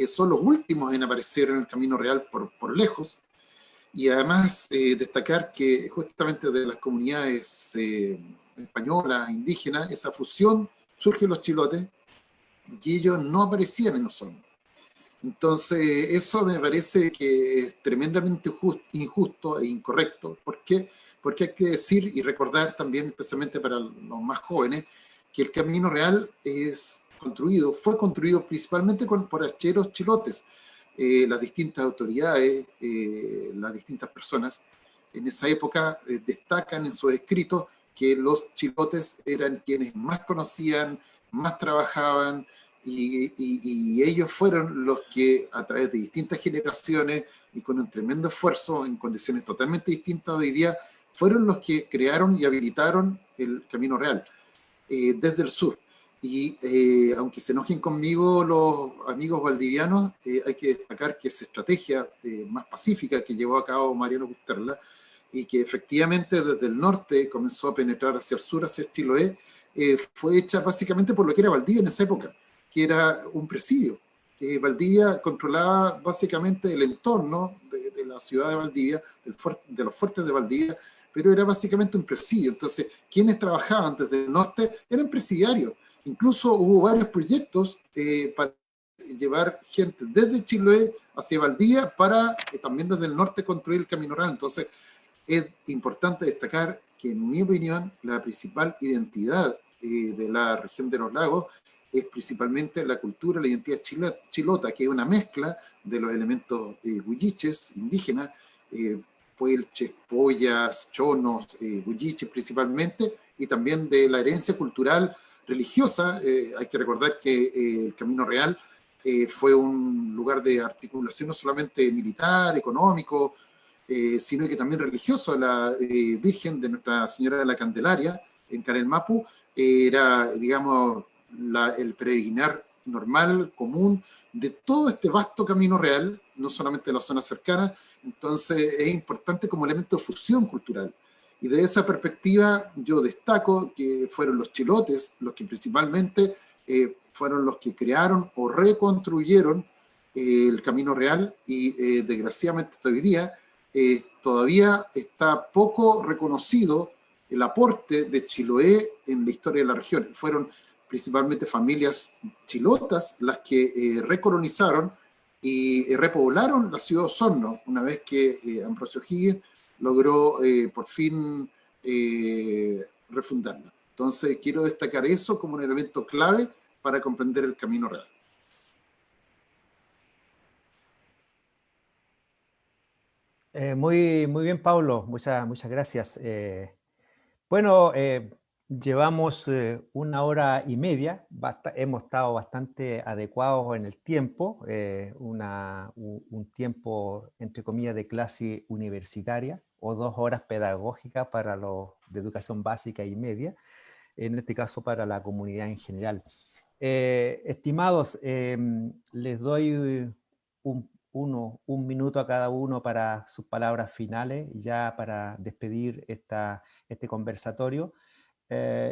Son los últimos en aparecer en el camino real por lejos. Y además destacar que justamente de las comunidades españolas, indígenas, esa fusión surge los chilotes y ellos no aparecían en Osorno. Entonces eso me parece que es tremendamente injusto e incorrecto. ¿Por qué? Porque hay que decir y recordar también, especialmente para los más jóvenes, que el camino real fue construido principalmente por hacheros chilotes. Las distintas autoridades, las distintas personas en esa época destacan en sus escritos que los chilotes eran quienes más conocían, más trabajaban, y ellos fueron los que a través de distintas generaciones y con un tremendo esfuerzo en condiciones totalmente distintas hoy día, fueron los que crearon y habilitaron el camino real desde el sur. Y aunque se enojen conmigo los amigos valdivianos, hay que destacar que esa estrategia más pacífica que llevó a cabo Mariano Gusterla y que efectivamente desde el norte comenzó a penetrar hacia el sur, hacia Chiloé, fue hecha básicamente por lo que era Valdivia en esa época, que era un presidio. Valdivia controlaba básicamente el entorno de la ciudad de Valdivia, de los fuertes de Valdivia, pero era básicamente un presidio. Entonces, quienes trabajaban desde el norte eran presidiarios. Incluso hubo varios proyectos para llevar gente desde Chiloé hacia Valdivia para también desde el norte construir el camino real. Entonces, es importante destacar que, en mi opinión, la principal identidad de la región de los lagos es principalmente la cultura, la identidad chilota, que es una mezcla de los elementos huilliches, indígenas, puelches, pollas, chonos, huilliches principalmente, y también de la herencia cultural religiosa. Hay que recordar que el Camino Real fue un lugar de articulación no solamente militar, económico, sino que también religioso. La Virgen de Nuestra Señora de la Candelaria, en Carelmapu, era, digamos, el peregrinar normal, común, de todo este vasto camino real, no solamente de la zona cercana. Entonces es importante como elemento de fusión cultural. Y de esa perspectiva yo destaco que fueron los chilotes los que principalmente fueron los que crearon o reconstruyeron el Camino Real, y desgraciadamente hasta hoy día todavía está poco reconocido el aporte de Chiloé en la historia de la región. Fueron principalmente familias chilotas las que recolonizaron y repoblaron la ciudad de Osorno, una vez que Ambrosio Higgins logró por fin refundarla. Entonces quiero destacar eso como un elemento clave para comprender el Camino Real. Muy bien, Pablo, muchas gracias. Bueno, llevamos 1 hora y media, hemos estado bastante adecuados en el tiempo, un tiempo, entre comillas, de clase universitaria, o 2 horas pedagógicas para los de educación básica y media, en este caso para la comunidad en general. Estimados, les doy un minuto a cada uno para sus palabras finales, ya para despedir este conversatorio.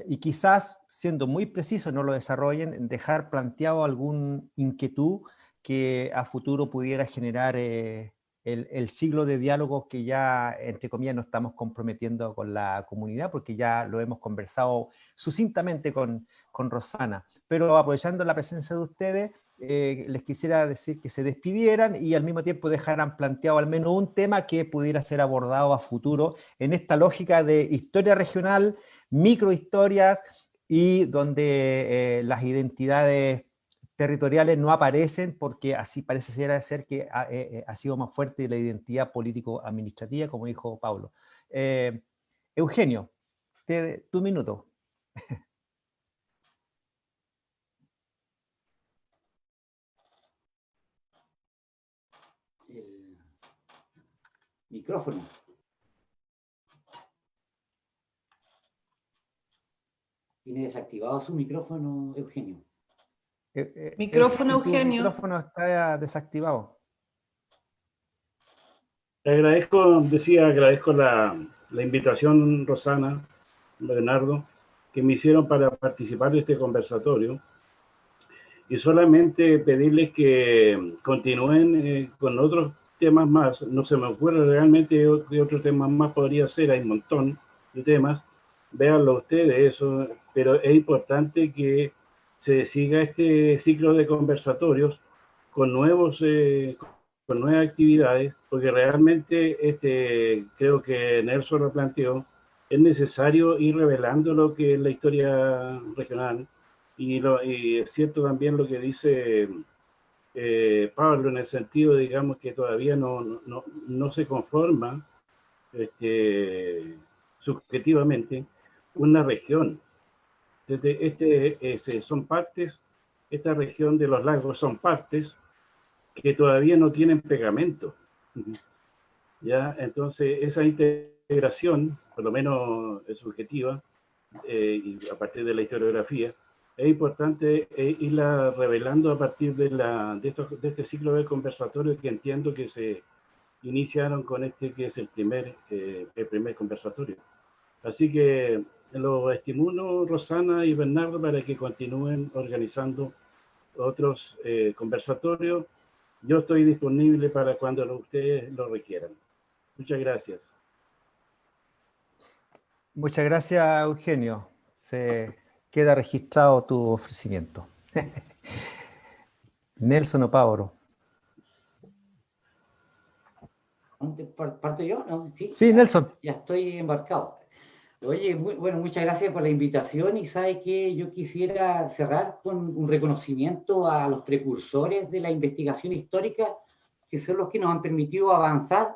Y quizás, siendo muy preciso, no lo desarrollen, dejar planteado alguna inquietud que a futuro pudiera generar el ciclo de diálogo que ya, entre comillas, nos estamos comprometiendo con la comunidad, porque ya lo hemos conversado sucintamente con Rosana. Pero aprovechando la presencia de ustedes, les quisiera decir que se despidieran y al mismo tiempo dejaran planteado al menos un tema que pudiera ser abordado a futuro en esta lógica de historia regional, microhistorias, y donde las identidades territoriales no aparecen, porque así parece ser que ha sido más fuerte la identidad político-administrativa, como dijo Pablo. Eugenio, tu minuto. El micrófono. Tiene desactivado su micrófono, Eugenio. Micrófono, Tu Eugenio. micrófono está desactivado. Agradezco la invitación, Rosana, Bernardo, que me hicieron para participar de este conversatorio. Y solamente pedirles que continúen con otros temas más. No se me ocurre realmente de otros temas más podría ser, hay un montón de temas. Véanlo ustedes, eso, pero es importante que se siga este ciclo de conversatorios con con nuevas actividades, porque realmente creo que Nelson lo planteó, es necesario ir revelando lo que es la historia regional, y es cierto también lo que dice Pablo, en el sentido, digamos, que todavía no se conforma subjetivamente una región. Son partes, esta región de los lagos son partes que todavía no tienen pegamento. ¿Ya? Entonces, esa integración, por lo menos subjetiva, y a partir de la historiografía, es importante irla revelando a partir de este ciclo de conversatorio que entiendo que se iniciaron con que es el primer conversatorio. Así que los estimulo, Rosana y Bernardo, para que continúen organizando otros conversatorios. Yo estoy disponible para cuando ustedes lo requieran. Muchas gracias. Muchas gracias, Eugenio. Se queda registrado tu ofrecimiento. Nelson o Pablo. ¿Parto yo? ¿No? Sí, Nelson. Ya estoy embarcado. Oye, bueno, muchas gracias por la invitación, y sabe que yo quisiera cerrar con un reconocimiento a los precursores de la investigación histórica, que son los que nos han permitido avanzar,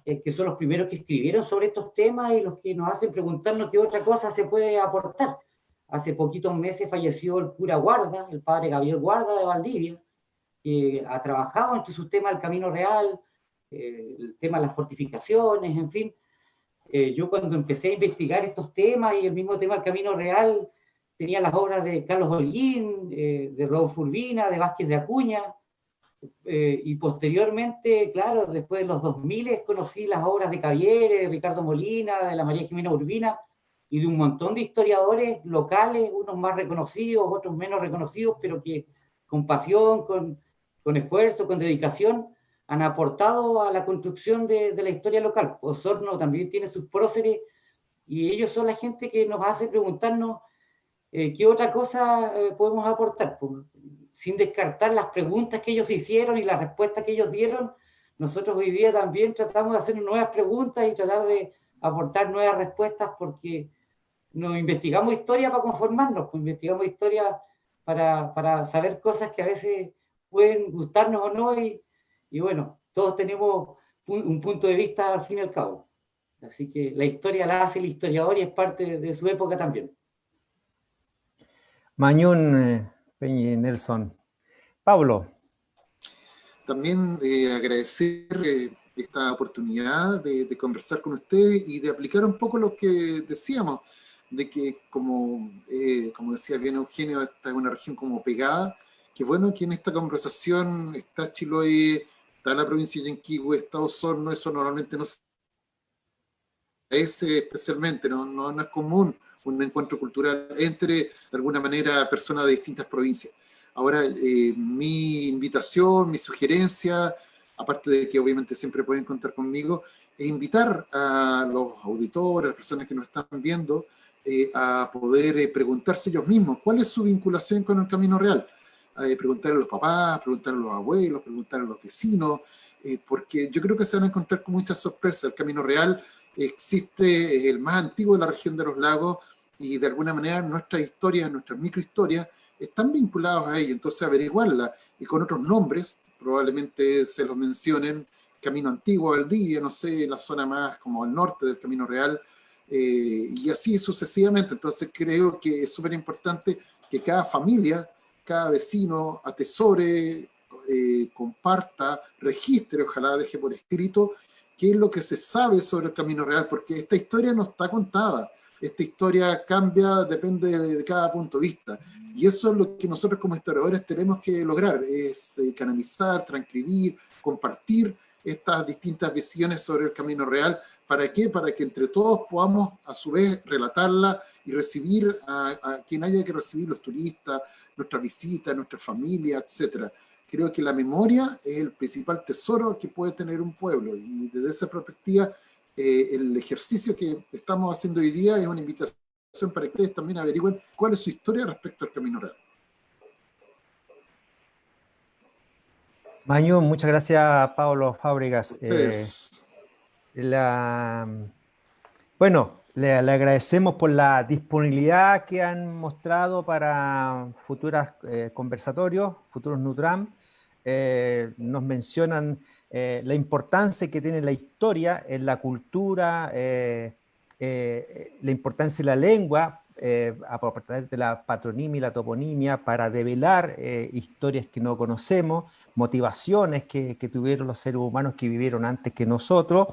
que son los primeros que escribieron sobre estos temas y los que nos hacen preguntarnos qué otra cosa se puede aportar. Hace poquitos meses falleció el cura Guarda, el padre Gabriel Guarda de Valdivia, que ha trabajado entre sus temas el Camino Real, el tema de las fortificaciones, en fin. Yo cuando empecé a investigar estos temas y el mismo tema del Camino Real, tenía las obras de Carlos Holguín, de Rodolfo Urbina, de Vázquez de Acuña, y posteriormente, claro, después de los 2000 conocí las obras de Cavieres, de Ricardo Molina, de la María Jimena Urbina, y de un montón de historiadores locales, unos más reconocidos, otros menos reconocidos, pero que con pasión, con esfuerzo, con dedicación, han aportado a la construcción de la historia local. Osorno también tiene sus próceres, y ellos son la gente que nos hace preguntarnos qué otra cosa podemos aportar. Pues, sin descartar las preguntas que ellos hicieron y las respuestas que ellos dieron, nosotros hoy día también tratamos de hacer nuevas preguntas y tratar de aportar nuevas respuestas, porque nos investigamos historia para conformarnos, pues investigamos historia para saber cosas que a veces pueden gustarnos o no, y bueno, todos tenemos un punto de vista al fin y al cabo. Así que la historia la hace el historiador y es parte de su época también. Mañún, Peña y Nelson. Pablo. También agradecer esta oportunidad de conversar con usted y de aplicar un poco lo que decíamos, de que como decía bien Eugenio, esta es una región como pegada, que bueno que en esta conversación está Chiloé, está la provincia de Yanquihue, está Osorno, eso normalmente no se especialmente, no es común un encuentro cultural entre, de alguna manera, personas de distintas provincias. Ahora, mi invitación, mi sugerencia, aparte de que obviamente siempre pueden contar conmigo, es invitar a los auditores, a las personas que nos están viendo, a poder preguntarse ellos mismos cuál es su vinculación con el Camino Real. Preguntar a los papás, preguntar a los abuelos, preguntar a los vecinos, porque yo creo que se van a encontrar con muchas sorpresas. El Camino Real existe, es el más antiguo de la región de los lagos, y de alguna manera nuestras historias, nuestras microhistorias, están vinculados a ello. Entonces averiguarla, y con otros nombres, probablemente se los mencionen, Camino Antiguo, Valdivia, no sé, la zona más como al norte del Camino Real, y así sucesivamente. Entonces creo que es súper importante que cada familia, cada vecino atesore, comparta, registre, ojalá deje por escrito qué es lo que se sabe sobre el Camino Real, porque esta historia no está contada. Esta historia cambia, depende de cada punto de vista. Y eso es lo que nosotros como historiadores tenemos que lograr, es canalizar, transcribir, compartir estas distintas visiones sobre el Camino Real. ¿Para qué? Para que entre todos podamos a su vez relatarla y recibir a quien haya que recibir, los turistas, nuestras visitas, nuestra familia, etc. Creo que la memoria es el principal tesoro que puede tener un pueblo, y desde esa perspectiva el ejercicio que estamos haciendo hoy día es una invitación para que ustedes también averigüen cuál es su historia respecto al Camino Real. Mañón, muchas gracias, Pablo Fábregas. Bueno, le agradecemos por la disponibilidad que han mostrado para futuros conversatorios, futuros NUTRAM. Nos mencionan la importancia que tiene la historia en la cultura, la importancia de la lengua, a partir de la patonimia y la toponimia, para develar historias que no conocemos, motivaciones que tuvieron los seres humanos que vivieron antes que nosotros.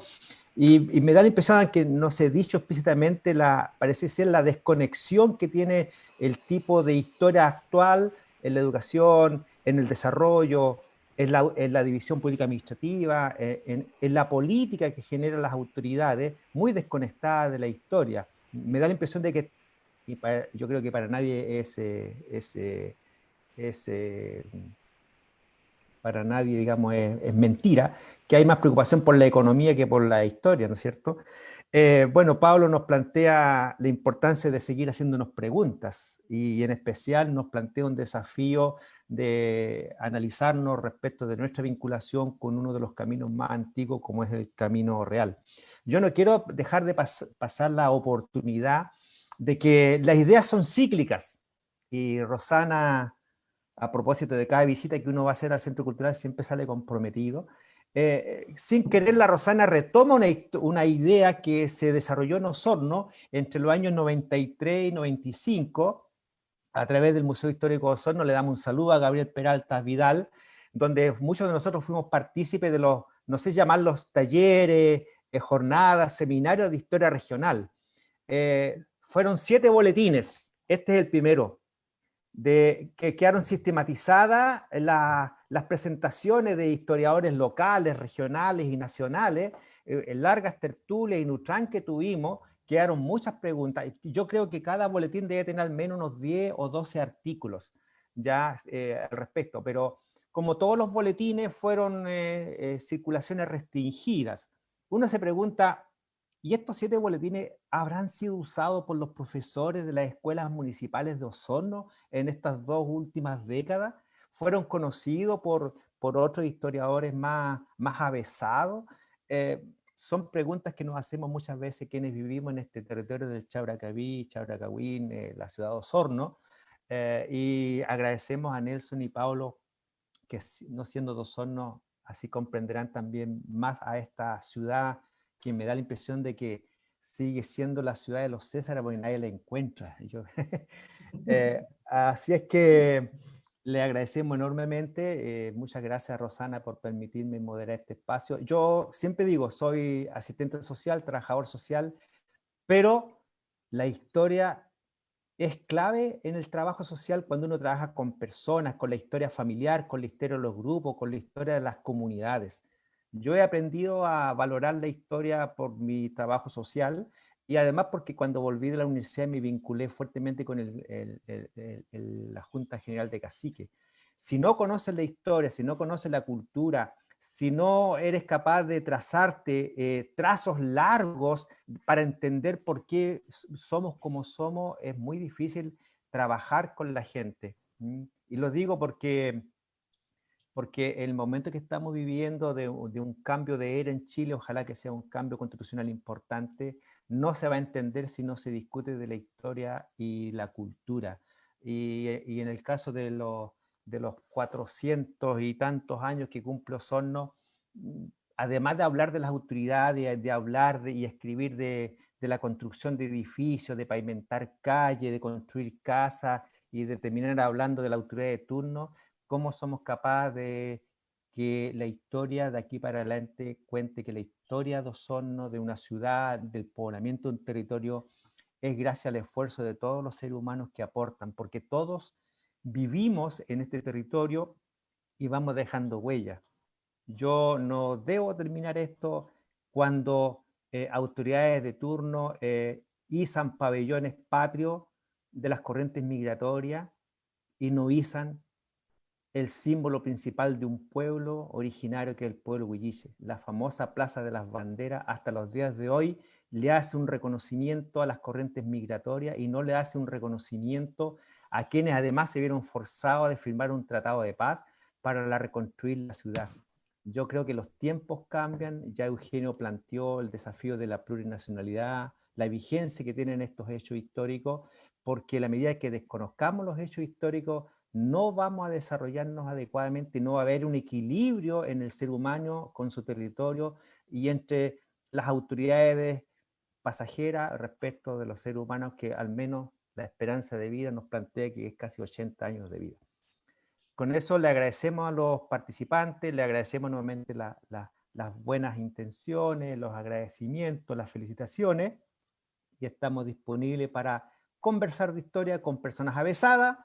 Y me da la impresión de que no se ha dicho explícitamente, parece ser la desconexión que tiene el tipo de historia actual en la educación, en el desarrollo, en la división política administrativa, en la política que generan las autoridades, muy desconectada de la historia. Me da la impresión de que, yo creo que para nadie para nadie, digamos, es mentira, que hay más preocupación por la economía que por la historia, ¿no es cierto? Bueno, Pablo nos plantea la importancia de seguir haciéndonos preguntas, y en especial nos plantea un desafío de analizarnos respecto de nuestra vinculación con uno de los caminos más antiguos, como es el Camino Real. Yo no quiero dejar de pasar la oportunidad de que las ideas son cíclicas, y Rosana, a propósito de cada visita que uno va a hacer al Centro Cultural, siempre sale comprometido. Sin querer, la Rosana retoma una idea que se desarrolló en Osorno entre los años 93 y 95, a través del Museo Histórico de Osorno. Le damos un saludo a Gabriel Peralta Vidal, donde muchos de nosotros fuimos partícipes de los, no sé llamarlos talleres, jornadas, seminarios de historia regional. Fueron 7 boletines, este es el primero. que quedaron sistematizadas las presentaciones de historiadores locales, regionales y nacionales, en largas tertulias y Nutrán que tuvimos, quedaron muchas preguntas. Yo creo que cada boletín debe tener al menos unos 10 o 12 artículos ya al respecto, pero como todos los boletines fueron circulaciones restringidas, uno se pregunta, ¿y estos 7 boletines habrán sido usados por los profesores de las escuelas municipales de Osorno en estas 2 últimas décadas? ¿Fueron conocidos por otros historiadores más avesados? Son preguntas que nos hacemos muchas veces quienes vivimos en este territorio del Chauracaví, Chauracahuín, la ciudad de Osorno, y agradecemos a Nelson y Pablo que no siendo de Osorno, así comprenderán también más a esta ciudad que me da la impresión de que sigue siendo la ciudad de los Césares porque nadie la encuentra. Así es que le agradecemos enormemente. Muchas gracias, Rosana, por permitirme moderar este espacio. Yo siempre digo, soy asistente social, trabajador social, pero la historia es clave en el trabajo social cuando uno trabaja con personas, con la historia familiar, con la historia de los grupos, con la historia de las comunidades. Yo he aprendido a valorar la historia por mi trabajo social y además porque cuando volví de la universidad me vinculé fuertemente con la Junta General de Cacique. Si no conoces la historia, si no conoces la cultura, si no eres capaz de trazarte trazos largos para entender por qué somos como somos, es muy difícil trabajar con la gente. Y lo digo porque el momento que estamos viviendo de un cambio de era en Chile, ojalá que sea un cambio constitucional importante, no se va a entender si no se discute de la historia y la cultura. Y en el caso de los 400 y tantos años que cumple Osorno, además de hablar de las autoridades, de hablar y escribir de la construcción de edificios, de pavimentar calles, de construir casas y de terminar hablando de la autoridad de turno, cómo somos capaces de que la historia de aquí para adelante cuente que la historia de Osorno, de una ciudad, del poblamiento de un territorio, es gracias al esfuerzo de todos los seres humanos que aportan, porque todos vivimos en este territorio y vamos dejando huella. Yo no debo terminar esto cuando autoridades de turno izan pabellones patrios de las corrientes migratorias y no izan el símbolo principal de un pueblo originario que es el pueblo huilliche. La famosa Plaza de las Banderas hasta los días de hoy le hace un reconocimiento a las corrientes migratorias y no le hace un reconocimiento a quienes además se vieron forzados a firmar un tratado de paz para reconstruir la ciudad. Yo creo que los tiempos cambian, ya Eugenio planteó el desafío de la plurinacionalidad, la vigencia que tienen estos hechos históricos, porque a la medida que desconozcamos los hechos históricos, no vamos a desarrollarnos adecuadamente, no va a haber un equilibrio en el ser humano con su territorio y entre las autoridades pasajeras respecto de los seres humanos que al menos la esperanza de vida nos plantea que es casi 80 años de vida. Con eso le agradecemos a los participantes, le agradecemos nuevamente las buenas intenciones, los agradecimientos, las felicitaciones y estamos disponibles para conversar de historia con personas avesadas,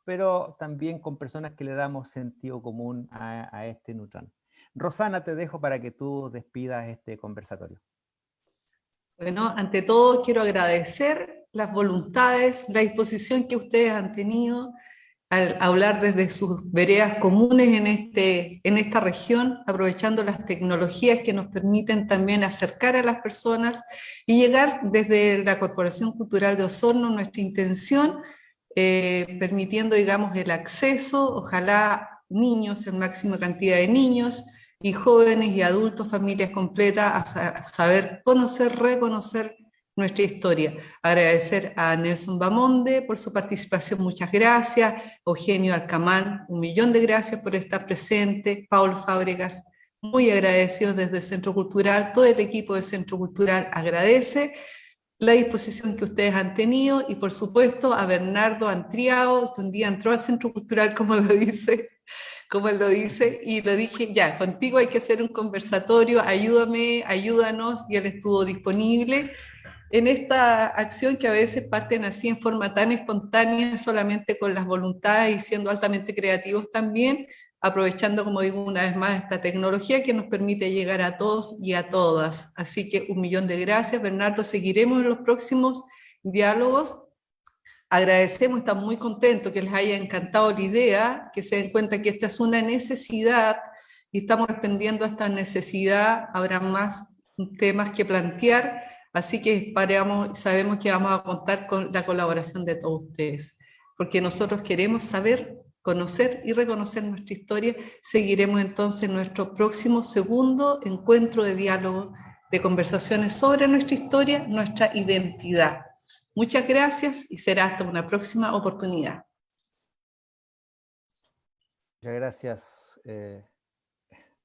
pero también con personas que le damos sentido común a este Nutrán. Rosana, te dejo para que tú despidas este conversatorio. Bueno, ante todo quiero agradecer las voluntades, la disposición que ustedes han tenido al hablar desde sus veredas comunes en esta región, aprovechando las tecnologías que nos permiten también acercar a las personas y llegar desde la Corporación Cultural de Osorno, nuestra intención, permitiendo, digamos, el acceso, ojalá niños, en máxima cantidad de niños y jóvenes y adultos, familias completas, a saber conocer, reconocer nuestra historia. Agradecer a Nelson Bamonde por su participación, muchas gracias. Eugenio Alcamán, 1.000.000 de gracias por estar presente. Paulo Fábregas, muy agradecidos desde el Centro Cultural. Todo el equipo del Centro Cultural agradece la disposición que ustedes han tenido y por supuesto a Bernardo Antriao, que un día entró al Centro Cultural, como él lo dice, y le dije, ya, contigo hay que hacer un conversatorio, ayúdame, ayúdanos, y él estuvo disponible. en esta acción que a veces parten así en forma tan espontánea, solamente con las voluntades y siendo altamente creativos también, aprovechando, como digo una vez más, esta tecnología que nos permite llegar a todos y a todas. Así que 1.000.000 de gracias, Bernardo. Seguiremos en los próximos diálogos. Agradecemos, estamos muy contentos que les haya encantado la idea, que se den cuenta que esta es una necesidad y estamos respondiendo a esta necesidad. Habrá más temas que plantear, así que sabemos que vamos a contar con la colaboración de todos ustedes, porque nosotros queremos saber, conocer y reconocer nuestra historia. Seguiremos entonces nuestro próximo segundo encuentro de diálogo, de conversaciones sobre nuestra historia, nuestra identidad. Muchas gracias y será hasta una próxima oportunidad. Muchas gracias.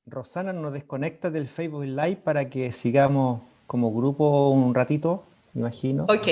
Rosana, nos desconecta del Facebook Live para que sigamos como grupo un ratito, me imagino. Ok.